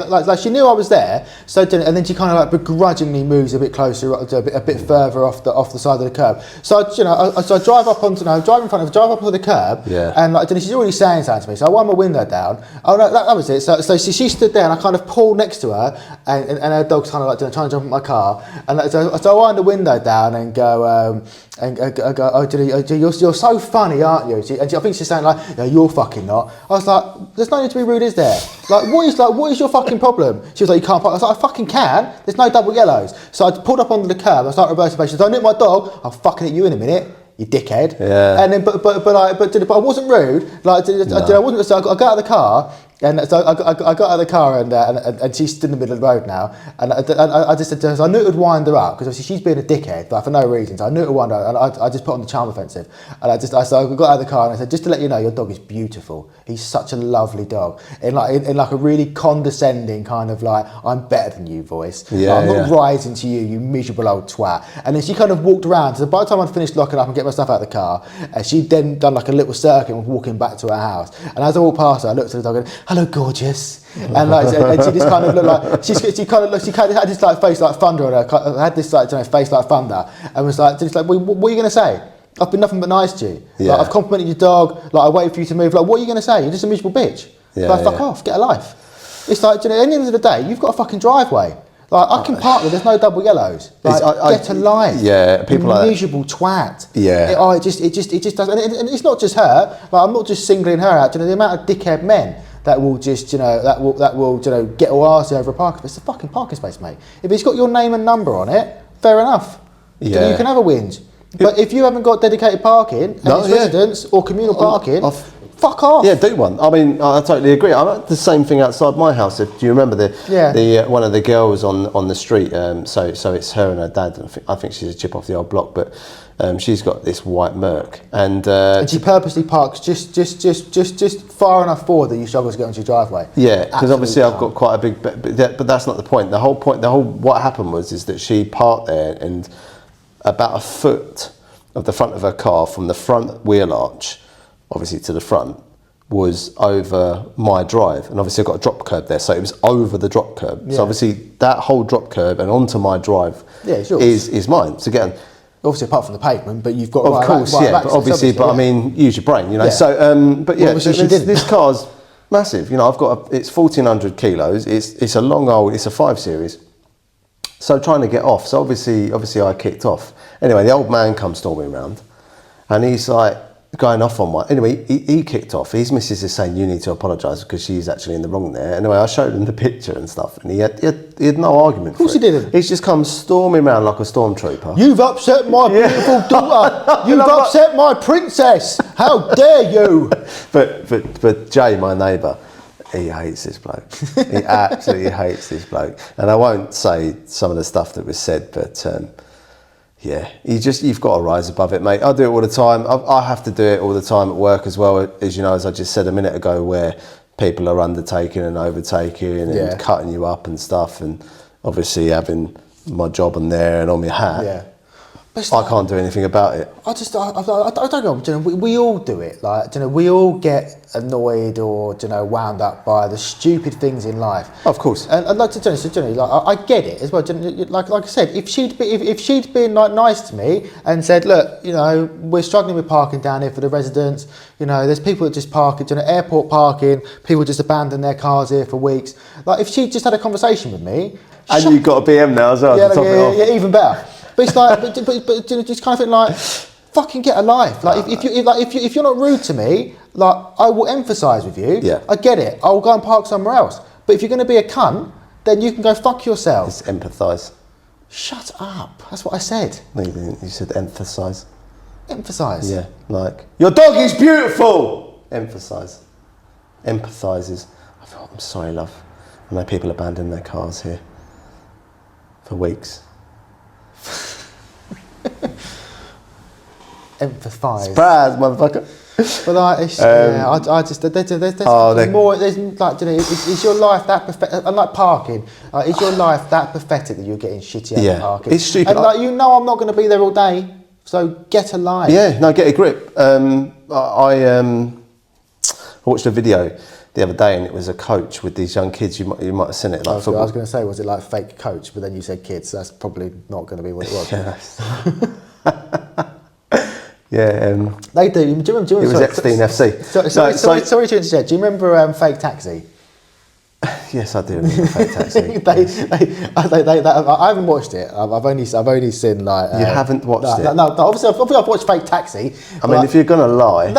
like she knew I was there. So and then she kind of like begrudgingly moves a bit closer, a bit further off the side of the curb. So I drive up onto, drive up onto the curb. Yeah. And like she's already saying something to me. So I wind my window down. Oh no, that was it. So she stood there, and I kind of pulled next to her, and her dog's kind of like trying to jump in my car. And so I wind the window down and go. You're so funny, aren't you? I think she's saying like, no, you're fucking not. I was like, there's no need to be rude, is there? Like, what is your fucking problem? She was like, you can't park. I was like, I fucking can. There's no double yellows. So I pulled up onto the curb. I started reversing. She said, don't hit my dog. I'll fucking hit you in a minute, you dickhead. Yeah. And then, but I wasn't rude. Like, I wasn't. So I got out of the car. And so I got out of the car, and she stood in the middle of the road now. And I just said to her, so I knew it would wind her up, because obviously she's being a dickhead, like for no reason. So I knew it would wind her up, and I just put on the charm offensive. And I got out of the car, and I said, just to let you know, your dog is beautiful. He's such a lovely dog. In like a really condescending kind of like, I'm better than you voice. Yeah, like, I'm not rising to you, you miserable old twat. And then she kind of walked around. So by the time I'd finished locking up and getting my stuff out of the car, she'd then done like a little circuit and was walking back to her house. And as I walked past her, I looked at the dog and, hello, gorgeous. And she just kind of looked like she kind of had this like face like thunder on her. Had this like face like thunder, and was like, what are you going to say? I've been nothing but nice to you. Yeah. Like, I've complimented your dog. Like, I waited for you to move. Like, what are you going to say? You're just a miserable bitch. Yeah, like, fuck off, get a life. It's like, at the end of the day, you've got a fucking driveway. Like, I can park there. There's no double yellows. Like, get a life. Yeah, people like miserable twat. Yeah. It just does. And it's not just her. Like, I'm not just singling her out. The amount of dickhead men that will just, that will get all arsey over a parking space. It's a fucking parking space, mate. If it's got your name and number on it, fair enough. Yeah. You can have a whinge. But if you haven't got dedicated parking, and it's residence or communal parking, fuck off. Yeah, do one. I mean, I totally agree. I'm at the same thing outside my house. Do you remember the one of the girls on the street? So it's her and her dad. I think she's a chip off the old block, but she's got this white Merc, and she purposely parks just far enough forward that you struggle to get onto your driveway. Yeah, because obviously I've got quite a big, but that's not the point. What happened is that she parked there, and about a foot of the front of her car from the front wheel arch, obviously to the front, was over my drive, and obviously I've got a drop curb there, so it was over the drop curb. Yeah. So obviously that whole drop curb and onto my drive is mine. So again, obviously apart from the pavement, but you've got but obviously, I mean, use your brain, Yeah. So, but yeah, this car's massive. I've got it's 1,400 kilos. It's a long old. It's a 5 Series. So trying to get off. So obviously I kicked off. Anyway, the old man comes storming around, and he's like going off on my. Anyway, he kicked off. His missus is saying, you need to apologise because she's actually in the wrong there. Anyway, I showed him the picture and stuff, and he had no argument. Of course he didn't. He's just come storming around like a stormtrooper. You've upset my beautiful daughter. You've upset my princess. How dare you? But Jay, my neighbour, he hates this bloke. He absolutely hates this bloke. And I won't say some of the stuff that was said, but yeah, you've got to rise above it, mate. I do it all the time. I have to do it all the time at work as well, as I just said a minute ago, where people are undertaking and overtaking and cutting you up and stuff, and obviously having my job on there and on my hat. Yeah. I can't do anything about it. I don't know. We all do it. Like, we all get annoyed or wound up by the stupid things in life. Of course. And I'd like to tell you, I get it as well. Like I said, if she'd been like nice to me and said, look, we're struggling with parking down here for the residents. There's people that just park at airport parking. People just abandon their cars here for weeks. Like, if she just had a conversation with me, and you've got a BM now as well. Yeah, even better. But it's like, but just kind of think like, fucking get a life. Like, if you're not rude to me, like, I will empathise with you. Yeah. I get it. I'll go and park somewhere else. But if you're going to be a cunt then you can go fuck yourself. It's empathise. Shut up. That's what I said. No, you didn't. You said emphasise. Emphasise? Yeah, like, your dog is beautiful! Emphasise. Empathises. I'm sorry, love. I know people abandon their cars here for weeks. Empathise. Surprise, motherfucker. But like, I just there's more. There's like, you know, is your life that pathetic? Unlike parking, is your life that pathetic that you're getting shitty out of parking? It's stupid. And like, you know, I'm not going to be there all day, so get a life. Yeah, no, get a grip. I watched a video the other day, and it was a coach with these young kids. You might have seen it. Like I was going to say, was it like fake coach? But then you said kids. So that's probably not going to be what it was. Yeah, they do. Do you remember? It was Epstein FC. Sorry to interject. Do you remember Fake Taxi? Yes, I do remember Fake Taxi. I haven't watched it. I've only seen like. You haven't watched it? No. Obviously, I've watched Fake Taxi. I mean, if you're gonna lie.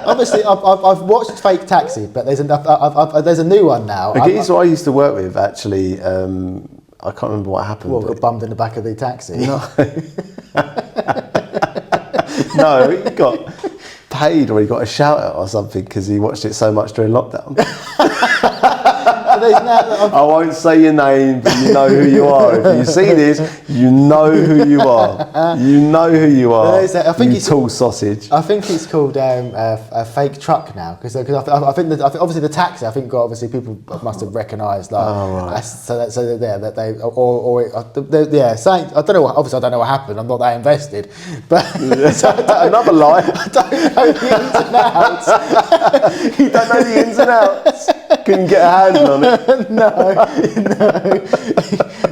Obviously, I've watched Fake Taxi, but there's a new one now. A geezer I used to work with, actually, I can't remember what happened. Well, got bummed in the back of the taxi. No. No, he got paid, or he got a shout out or something because he watched it so much during lockdown. I won't say your name, but you know who you are. If you see this, you know who you are. You know who you are. I think it's tall sausage. I think it's called a fake truck now, because I think obviously the taxi. I think obviously people must have recognised like. Oh, right. Saying, I don't know. Obviously, I don't know what happened. I'm not that invested, but another lie. I don't know the ins and outs. You don't know the ins and outs. Couldn't get a handle on it. No.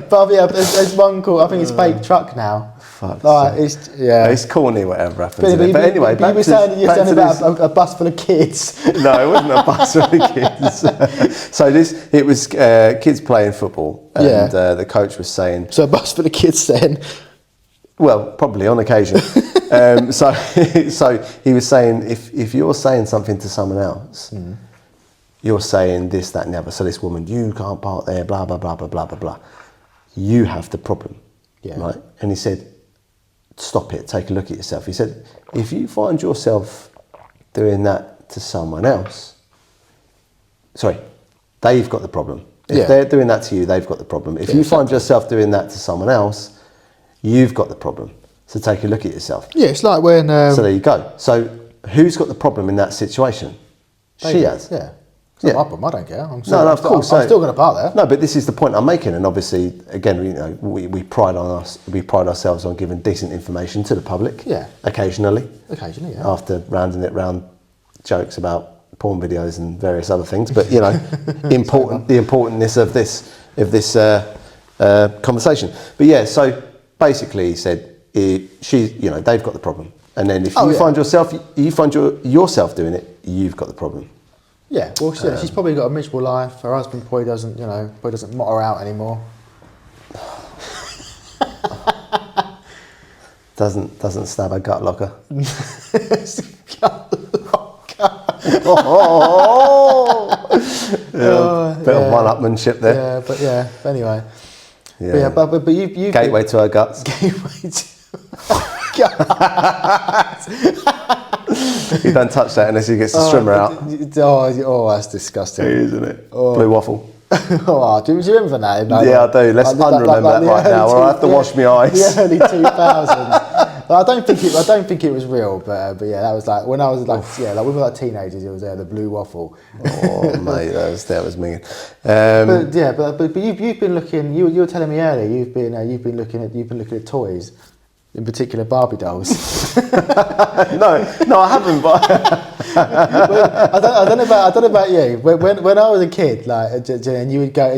But yeah, there's one called, I think it's Fake Truck now. Fuck. Like, it's corny, whatever happens. But anyway, you were saying about a bus full of kids. No, it wasn't a bus full of kids. So it was kids playing football, and the coach was saying. So a bus full of kids then. Well, probably on occasion. So he was saying, if you're saying something to someone else. You're saying this, that, and the other. So this woman, you can't park there, blah, blah, blah, blah, blah, blah, blah. You have the problem, right? And he said, stop it, take a look at yourself. He said, if you find yourself doing that to someone else, they've got the problem. If they're doing that to you, they've got the problem. If you find yourself doing that to someone else, you've got the problem. So take a look at yourself. Yeah, it's like when... So there you go. So who's got the problem in that situation? She has. Yeah. Yeah. I don't care. I'm still going to park there. No, but this is the point I'm making, and obviously, again, we pride ourselves on giving decent information to the public. Yeah. Occasionally, yeah. After rounding it round jokes about porn videos and various other things, but the importantness of this conversation. But yeah, so basically, he said they've got the problem, and then if you find yourself doing it, you've got the problem. Yeah, well, she's probably got a miserable life. Her husband probably doesn't motor her out anymore. doesn't stab a gut locker. Gut locker. Bit of one-upmanship there. Yeah, but anyway. Yeah, but you gateway to her guts. Gateway to. You don't touch that unless he gets the strimmer out. Oh, that's disgusting. Isn't it? Blue waffle. Do you remember that? Yeah, I do. Let's unremember that right now, or I have to wash my eyes. The early 2000s. I don't think it was real, but yeah, that was like when I was like when we were like teenagers. It was the blue waffle. Oh mate, that was me. But you've been looking. You were telling me earlier. You've been looking at toys. In particular, Barbie dolls. no, I haven't. But I don't know about you. When I was a kid, and you would go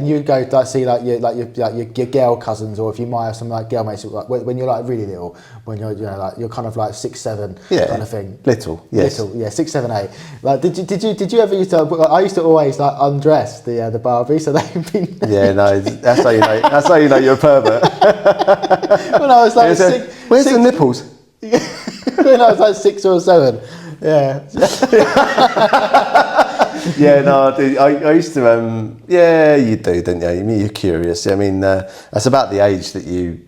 like see your girl cousins, or if you might have some like girl mates, like when you're like really little, when you're kind of like 6, 7 kind of thing. Little, yes. 6, 7, 8. Like did you ever used to? I used to always like undress the Barbie, so they've been. Yeah, no, that's how you know. That's how you know you're a pervert. When I was like 6. Where's the nipples? When I was like 6 or 7, yeah. Yeah, no, I used to. Yeah, you do, don't you? I mean, you're curious. I mean, that's about the age that you,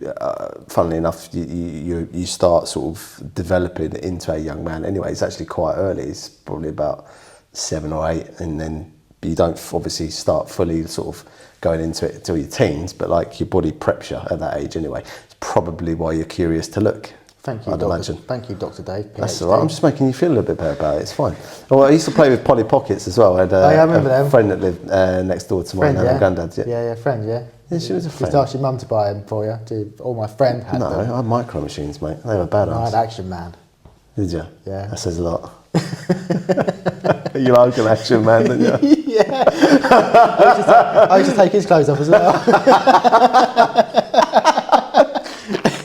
funnily enough, you start sort of developing into a young man. Anyway, it's actually quite early. It's probably about 7 or 8, and then you don't obviously start fully sort of going into it until your teens. But like your body preps you at that age anyway. It's probably why you're curious to look. Thank you, I'd imagine. Thank you, Dr. Dave. PhD. That's all right. I'm just making you feel a little bit better about it. It's fine. Well, I used to play with Polly Pockets as well. I had I remember them. friend that lived next door to mine, and granddad's. Yeah, friend, yeah. Yeah, she was a friend. Just asked your mum to buy them for you. All my friend had them. No, I had Micro Machines, mate. They were badass. I had Action Man. Did you? Yeah. That says a lot. You like an Action Man, didn't you? Yeah. I used to take his clothes off as well.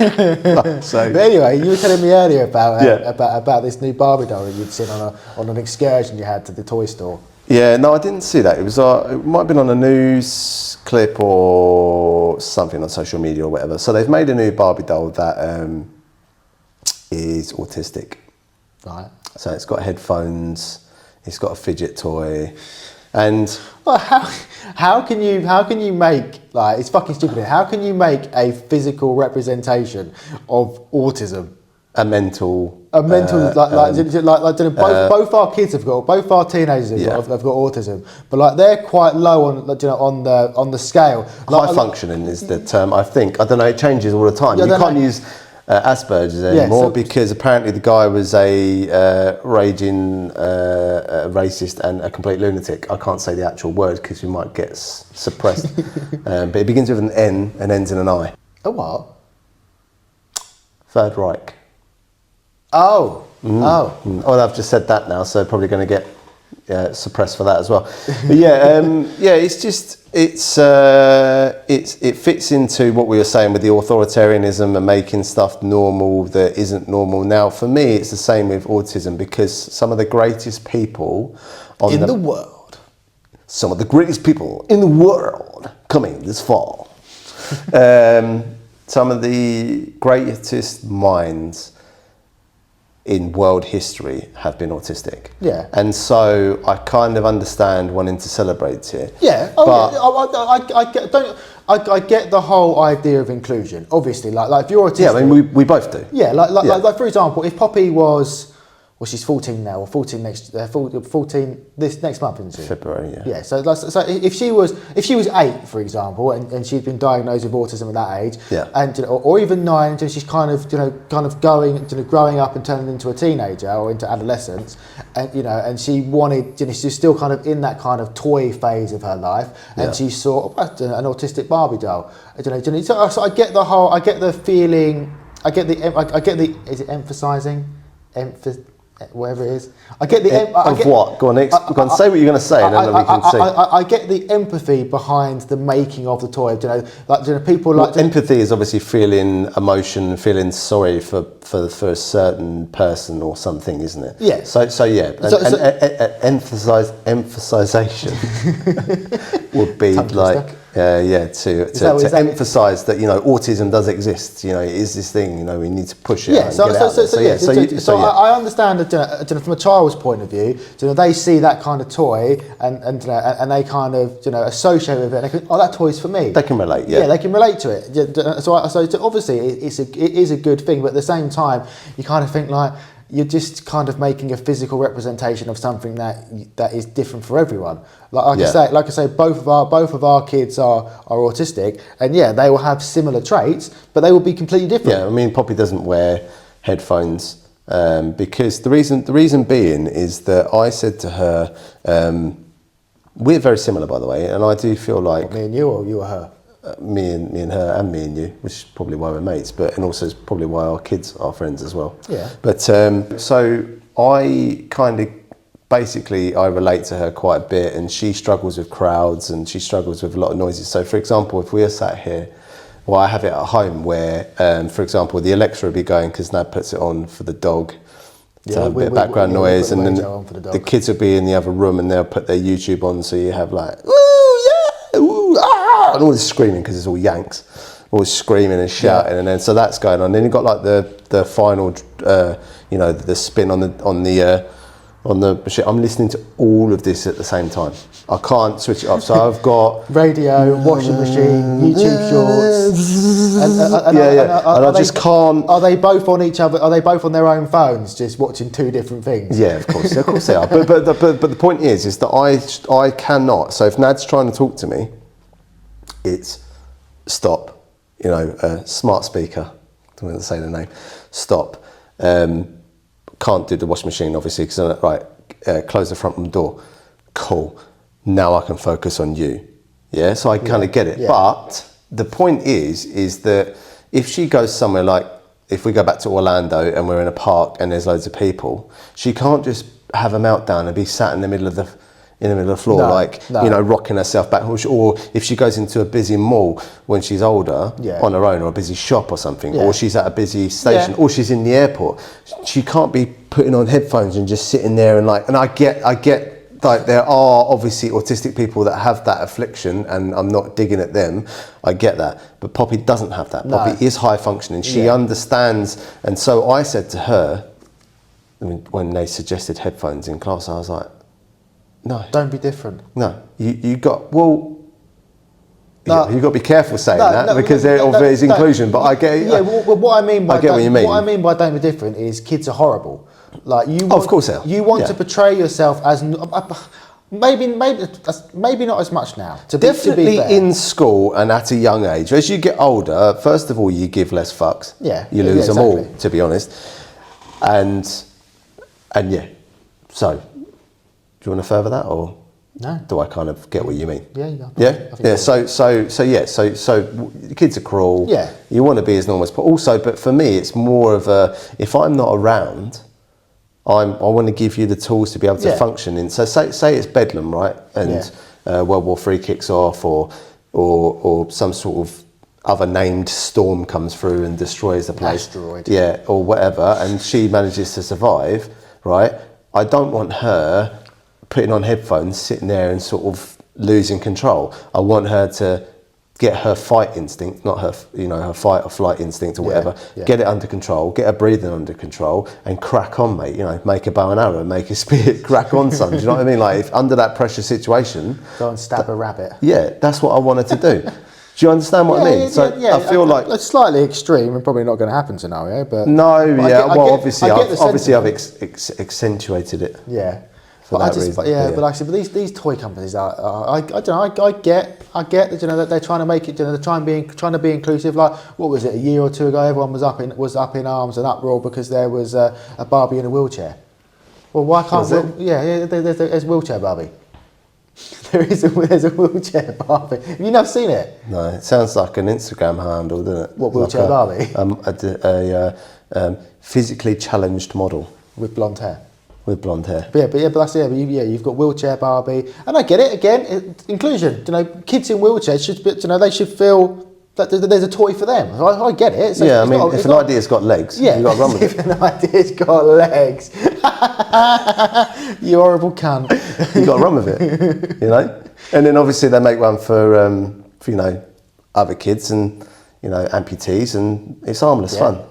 But anyway, you were telling me earlier about this new Barbie doll that you'd seen on an excursion you had to the toy store. Yeah, no, I didn't see that. It was it might have been on a news clip or something on social media or whatever. So they've made a new Barbie doll that is autistic. Right. So it's got headphones. It's got a fidget toy. And well, how can you make, like, it's fucking stupid. How can you make a physical representation of autism? Both our kids have got, both our teenagers have got autism, but like they're quite low on the scale. High functioning is the term, I think. I don't know, it changes all the time. You can't use Asperger's anymore because apparently the guy was a raging racist and a complete lunatic. I can't say the actual word because we might get suppressed. But it begins with an N and ends in an I. A what? Third Reich. Oh. Well, I've just said that now, so probably going to get suppressed for that as well. But it's just it fits into what we were saying with the authoritarianism and making stuff normal that isn't normal. Now, for me, it's the same with autism because some of the greatest people in the world, some of the greatest people in the world coming this fall. Some of the greatest minds in world history have been autistic. Yeah. And so I kind of understand wanting to celebrate it. Yeah. I get the whole idea of inclusion. Obviously, like if you're autistic. Yeah, I mean we both do. Yeah, like for example, if Poppy was, well, she's 14 now, or 14 this next month, isn't she? February, yeah. Yeah, so if she was 8, for example, and she'd been diagnosed with autism at that age, and or even 9, until she's kind of growing up and turning into a teenager or into adolescence, and she wanted, she's still kind of in that kind of toy phase of her life, and she saw an autistic Barbie doll. So I get the feeling, I get the is it emphasising? Whatever it is, I get the what? Go on, say what you're going to say, and then we can see. I get the empathy behind the making of the toy. People like. Empathy is obviously feeling emotion, feeling sorry for a certain person or something, isn't it? Yeah. So emphasization would be like. To emphasise that autism does exist. It is this thing. We need to push it. Yeah. So I understand that from a child's point of view, they see that kind of toy and they kind of associate with it. And they think, oh, that toy's for me. They can relate. Yeah. Yeah, they can relate to it. So obviously it is a good thing, but at the same time, you kind of think like. You're just kind of making a physical representation of something that is different for everyone. Like I say, both of our kids are autistic, and they will have similar traits, but they will be completely different. Yeah, I mean, Poppy doesn't wear headphones because the reason being is that I said to her, we're very similar, by the way, and I do feel like what, me and you, or you or her. Me and her and me and you, which is probably why we're mates, and also is probably why our kids are friends as well. Yeah. But so I kind of basically I relate to her quite a bit, and she struggles with crowds and she struggles with a lot of noises. So for example, if we are sat here, I have it at home where, for example, the Alexa will be going because Nad puts it on for the dog. To have a bit of background noise, and then the kids will be in the other room and they'll put their YouTube on, so you have like, and all this screaming because it's all Yanks, all this screaming and shouting, and then so that's going on. Then you've got like the final, the spin on the on the machine. I'm listening to all of this at the same time. I can't switch it off. So I've got radio, washing machine, YouTube Shorts, and I just can't. Are they both on each other? Are they both on their own phones, just watching two different things? Yeah, of course they are. But the point is that I cannot. So if Nad's trying to talk to me, it's stop. You know, smart speaker. I don't want to say the name. Stop. Can't do the washing machine, obviously, because right, close the front room door. Cool. Now I can focus on you. Yeah, so I kind of get it. Yeah. But the point is that if she goes somewhere like, if we go back to Orlando and we're in a park and there's loads of people, she can't just have a meltdown and be sat in the middle of the floor, you know, rocking herself back. Or if she goes into a busy mall when she's older, on her own, or a busy shop or something, or she's at a busy station, or she's in the airport, she can't be putting on headphones and just sitting there and and I get like there are obviously autistic people that have that affliction, and I'm not digging at them. I get that, but Poppy doesn't have that. Poppy is high functioning. She understands, and so I said to her, when they suggested headphones in class, I was like, no. Don't be different. No. You got to be careful saying that because there's inclusion, but I get it. Yeah, well, what I mean by I get what you mean. What I mean by don't be different is kids are horrible. Like you want, of course they are. You want to portray yourself as maybe not as much now. Definitely in school and at a young age. As you get older, first of all, you give less fucks. Yeah. You lose them all, to be honest. And yeah. So, do you want to further that, or no? Do I kind of get what you mean? Yeah. So kids are cruel. Yeah. You want to be as normal as possible. Also, but for me, it's more of a, if I'm not around, I want to give you the tools to be able to function in. So say it's Bedlam, right? And World War III kicks off, or some sort of other named storm comes through and destroys the place. Asteroid. Yeah, or whatever, and she manages to survive, right? I don't want her putting on headphones, sitting there and sort of losing control. I want her to get her fight instinct, not her, her fight or flight instinct or whatever. Get it under control, get her breathing under control, and crack on, mate. Make a bow and arrow, make a spear, crack on, son. Do you know what I mean? Like, if under that pressure situation, go and stab a rabbit. Yeah, that's what I wanted to do. Do you understand what I mean? I feel like it's slightly extreme and probably not going to happen scenario, but obviously I've accentuated it. Yeah. But these toy companies I don't know. I get that they're trying to make it. They're trying to be inclusive. Like, what was it, a year or two ago? Everyone was up in arms and uproar because there was a Barbie in a wheelchair. Well, why can't there's wheelchair Barbie. There's a wheelchair Barbie. Have you never seen it? No, it sounds like an Instagram handle, doesn't it? What, wheelchair Barbie? A physically challenged model with blonde hair. With blonde hair. But that's it. You've got wheelchair Barbie, and I get it. Again, inclusion. Kids in wheelchairs should, they should feel that there's a toy for them. I get it. So if an idea's got legs, you've got to run with it. If an idea's got legs, you horrible cunt. You've got to run with it, And then obviously they make one for other kids and amputees, and it's harmless fun.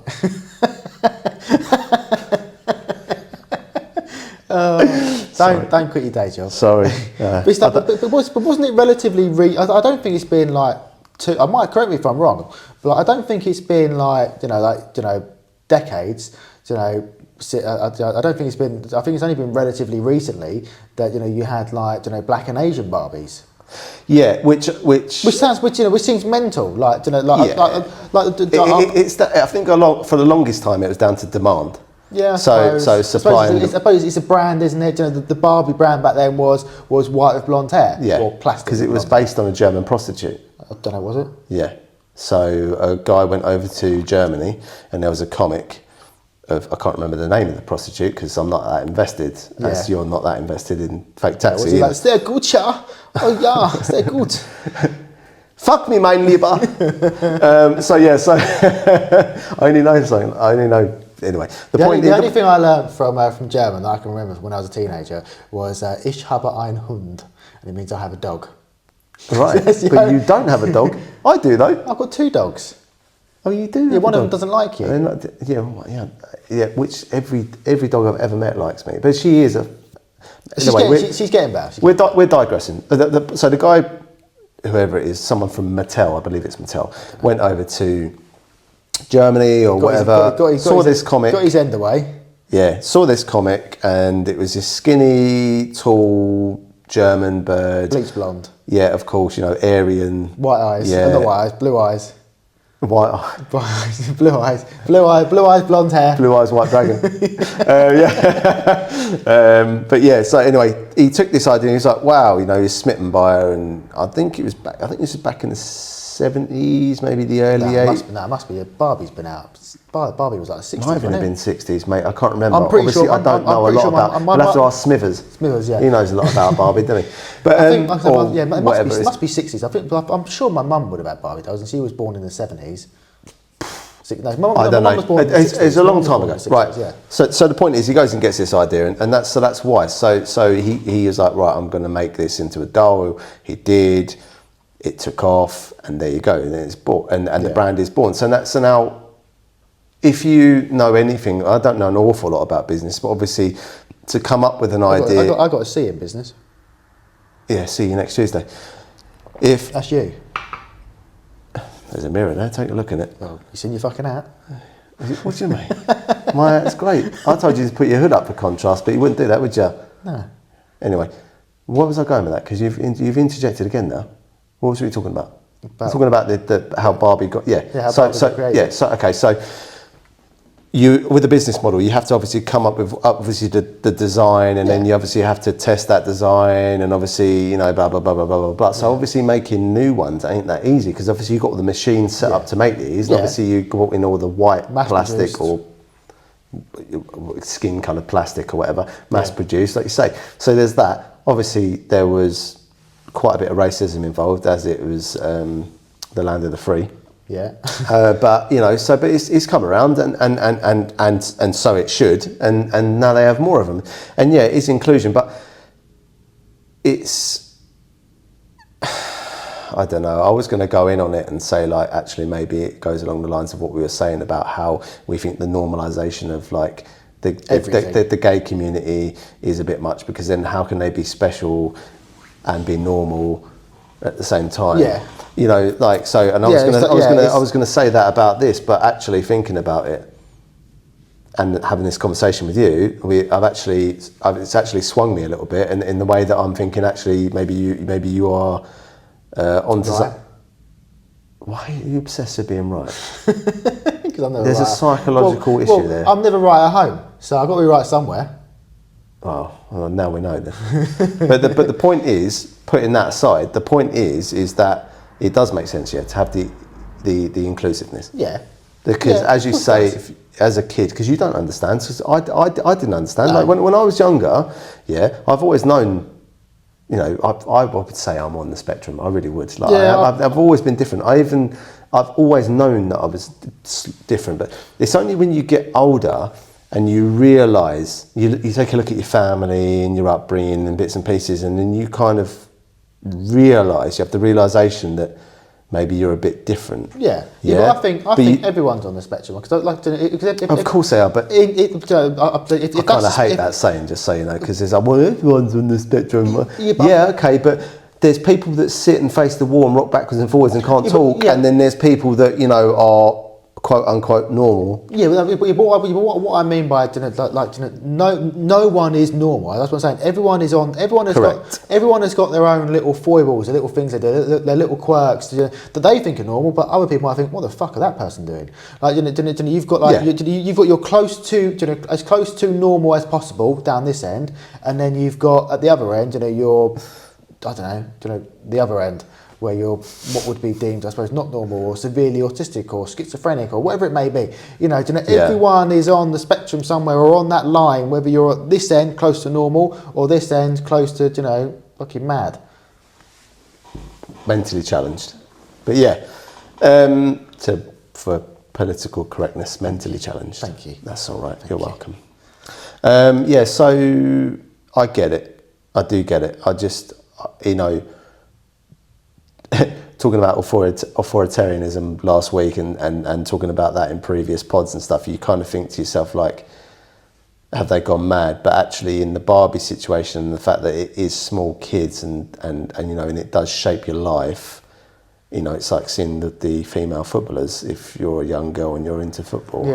Don't quit your day job. Sorry. But wasn't it relatively? I don't think it's been like I might correct me if I'm wrong, but I don't think it's been decades. I don't think it's been. I think it's only been relatively recently that you had black and Asian Barbies. Yeah, which seems mental. I think for the longest time it was down to demand. Yeah, so supply. I suppose it's a brand, isn't it? The Barbie brand back then was white with blonde hair, or plastic. Because it was based on a German prostitute. I don't know, was it? Yeah. So a guy went over to Germany, and there was a comic of, I can't remember the name of the prostitute because I'm not that invested, as you're not that invested in fake taxi. Was he like, sehr gut, ja? Oh yeah, sehr gut. Fuck me, mein Lieber. I only know something. Anyway, the only thing I learned from German that I can remember when I was a teenager was Ich habe einen Hund, and it means I have a dog. Right, but you don't have a dog. I do though. I've got 2 dogs. Oh, you do? Yeah, one of them doesn't like you. Yeah. Which every dog I've ever met likes me. But she is a... She's getting better. We're digressing. So the guy, whoever it is, someone from Mattel, I believe it's Mattel, went over to Germany or whatever, saw this comic. Got his end away. Yeah, saw this comic, and it was this skinny, tall German bird. Bleach blonde. Yeah, of course, Aryan. White eyes. Yeah. Not white eyes, blue eyes. White eyes. Blue eyes, blonde hair. Blue eyes, white dragon. But yeah, so anyway, he took this idea and he's like, wow, he's smitten by her, and I think this was back in the 70s, maybe the early 80s. No, it must be. Barbie's been out. Barbie was like 60s. Might have been 60s, mate. I can't remember. I'm pretty Obviously, sure. I don't know a lot about. I'll have to ask Smithers. Smithers, yeah. He knows a lot about Barbie, doesn't he? But it must be 60s. I'm sure my mum would have had Barbie dolls, and she was born in the 70s. I don't know. It's a long time ago, right? Yeah. So the point is, he goes and gets this idea, and that's why. So he was like, right, I'm going to make this into a doll. He did. It took off, and there you go. And then it's bought, and the brand is born. So now, if you know anything, I don't know an awful lot about business, but obviously, to come up with an idea, I got a C in business. Yeah, see you next Tuesday. If that's you. There's a mirror there, take a look in it. Oh, you seen your fucking hat? What do you mean? My hat's great. I told you to put your hood up for contrast, but you wouldn't do that, would you? No. Anyway, what was I going with that? Because you've interjected again now. What was we talking about? Talking about the how Barbie got... Yeah, how Barbie got created. Yeah, so you, with the business model, you have to obviously come up with the design, and then you obviously have to test that design, and obviously blah blah blah blah blah blah. So obviously making new ones ain't that easy, because obviously you've got all the machines set up to make these, and obviously you brought in all the white plastic or skin coloured plastic or whatever, mass produced, like you say. So there's that. Obviously there was quite a bit of racism involved, as it was the land of the free. Yeah. But it's come around, and so it should, and now they have more of them, and it's inclusion, but it's, I don't know. I was going to go in on it and say, like, actually maybe it goes along the lines of what we were saying about how we think the normalisation of like the gay community is a bit much, because then how can they be special and be normal at the same time? Yeah. I was going to say that about this, but actually thinking about it and having this conversation with you, it's actually swung me a little bit in the way that I'm thinking. Actually, maybe you are onto right. Why are you obsessed with being right? Because I'm never There's right. a psychological issue there. I'm never right at home, so I've got to be right somewhere. Well, now we know then. but the point is, putting that aside, the point is that it does make sense, to have the inclusiveness. Yeah. Because as you say, as a kid, because you don't understand, because I didn't understand. No. Like when I was younger, I've always known, I would say I'm on the spectrum. I really would. Like, I've always been different. I've always known that I was different, but it's only when you get older and you realise, you take a look at your family and your upbringing and bits and pieces, and then you kind of realise, you have the realisation that maybe you're a bit different. Yeah. But I think everyone's on the spectrum. Of course they are, but I kind of hate that saying, just so you know, because it's like, well, everyone's on the spectrum. Okay, but there's people that sit and face the wall and rock backwards and forwards and can't talk, and then there's people that are quote unquote normal. Yeah, but what I mean by no one is normal. That's what I'm saying. Everyone has got their own little foibles, the little things they do, their little quirks that they think are normal, but other people might think, what the fuck are that person doing? Like, you've got you've got your close to as close to normal as possible down this end, and then you've got at the other end, your the other end, where you're what would be deemed, I suppose, not normal or severely autistic or schizophrenic or whatever it may be. Everyone is on the spectrum somewhere or on that line, whether you're at this end close to normal or this end close to, fucking mad. Mentally challenged. But for political correctness, mentally challenged. Thank you. That's all right. You're welcome. So I get it. I do get it. I just, talking about authoritarianism last week and talking about that in previous pods and stuff, you kind of think to yourself, like, have they gone mad? But actually, in the Barbie situation, the fact that it is small kids and you know, and it does shape your life, you know, it's like seeing the female footballers. If you're a young girl and you're into football,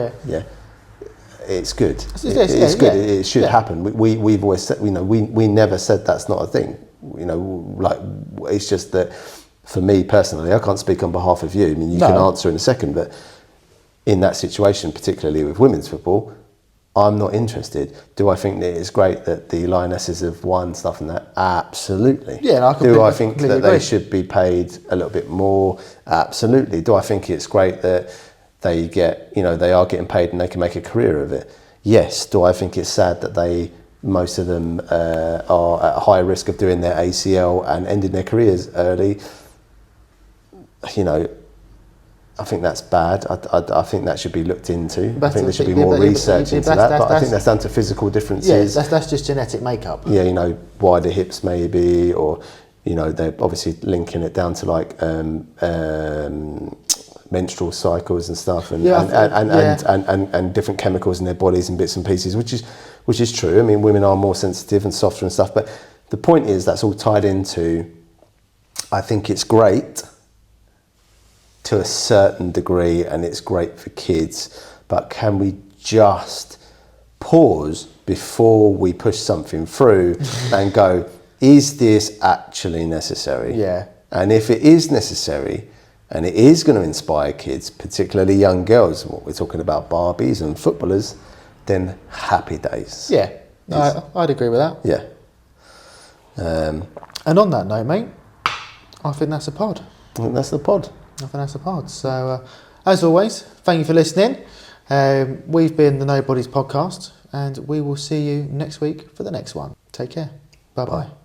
it's good. It's good. It should happen. We've always said, you know, we never said that's not a thing. You know, like, it's just that for me personally, I can't speak on behalf of you. I mean, you can answer in a second, but in that situation, particularly with women's football, I'm not interested. Do I think that it's great that the Lionesses have won stuff and that? Absolutely. Yeah, do I think that they should be paid a little bit more? Absolutely. Do I think it's great that they get, you know, they are getting paid and they can make a career of it? Yes. Do I think it's sad that most of them are at a high risk of doing their ACL and ending their careers early? You know, I think that's bad. I think that should be looked into. I think there should be more research into that. But I think that's down to physical differences. Yeah, that's just genetic makeup. Yeah, you know, wider hips maybe, or, you know, they're obviously linking it down to like menstrual cycles and stuff, and different chemicals in their bodies and bits and pieces, which is true. I mean, women are more sensitive and softer and stuff. But the point is, that's all tied into, I think it's great to a certain degree, and it's great for kids, but can we just pause before we push something through and go, is this actually necessary? Yeah. And if it is necessary, and it is going to inspire kids, particularly young girls, what we're talking about, Barbies and footballers, then happy days. Yeah, I'd agree with that. Yeah. And on that note, mate, I think that's a pod. And that's the pod. I think that's a pod. So, as always, thank you for listening. We've been the Nobodies Podcast, and we will see you next week for the next one. Take care. Bye-bye.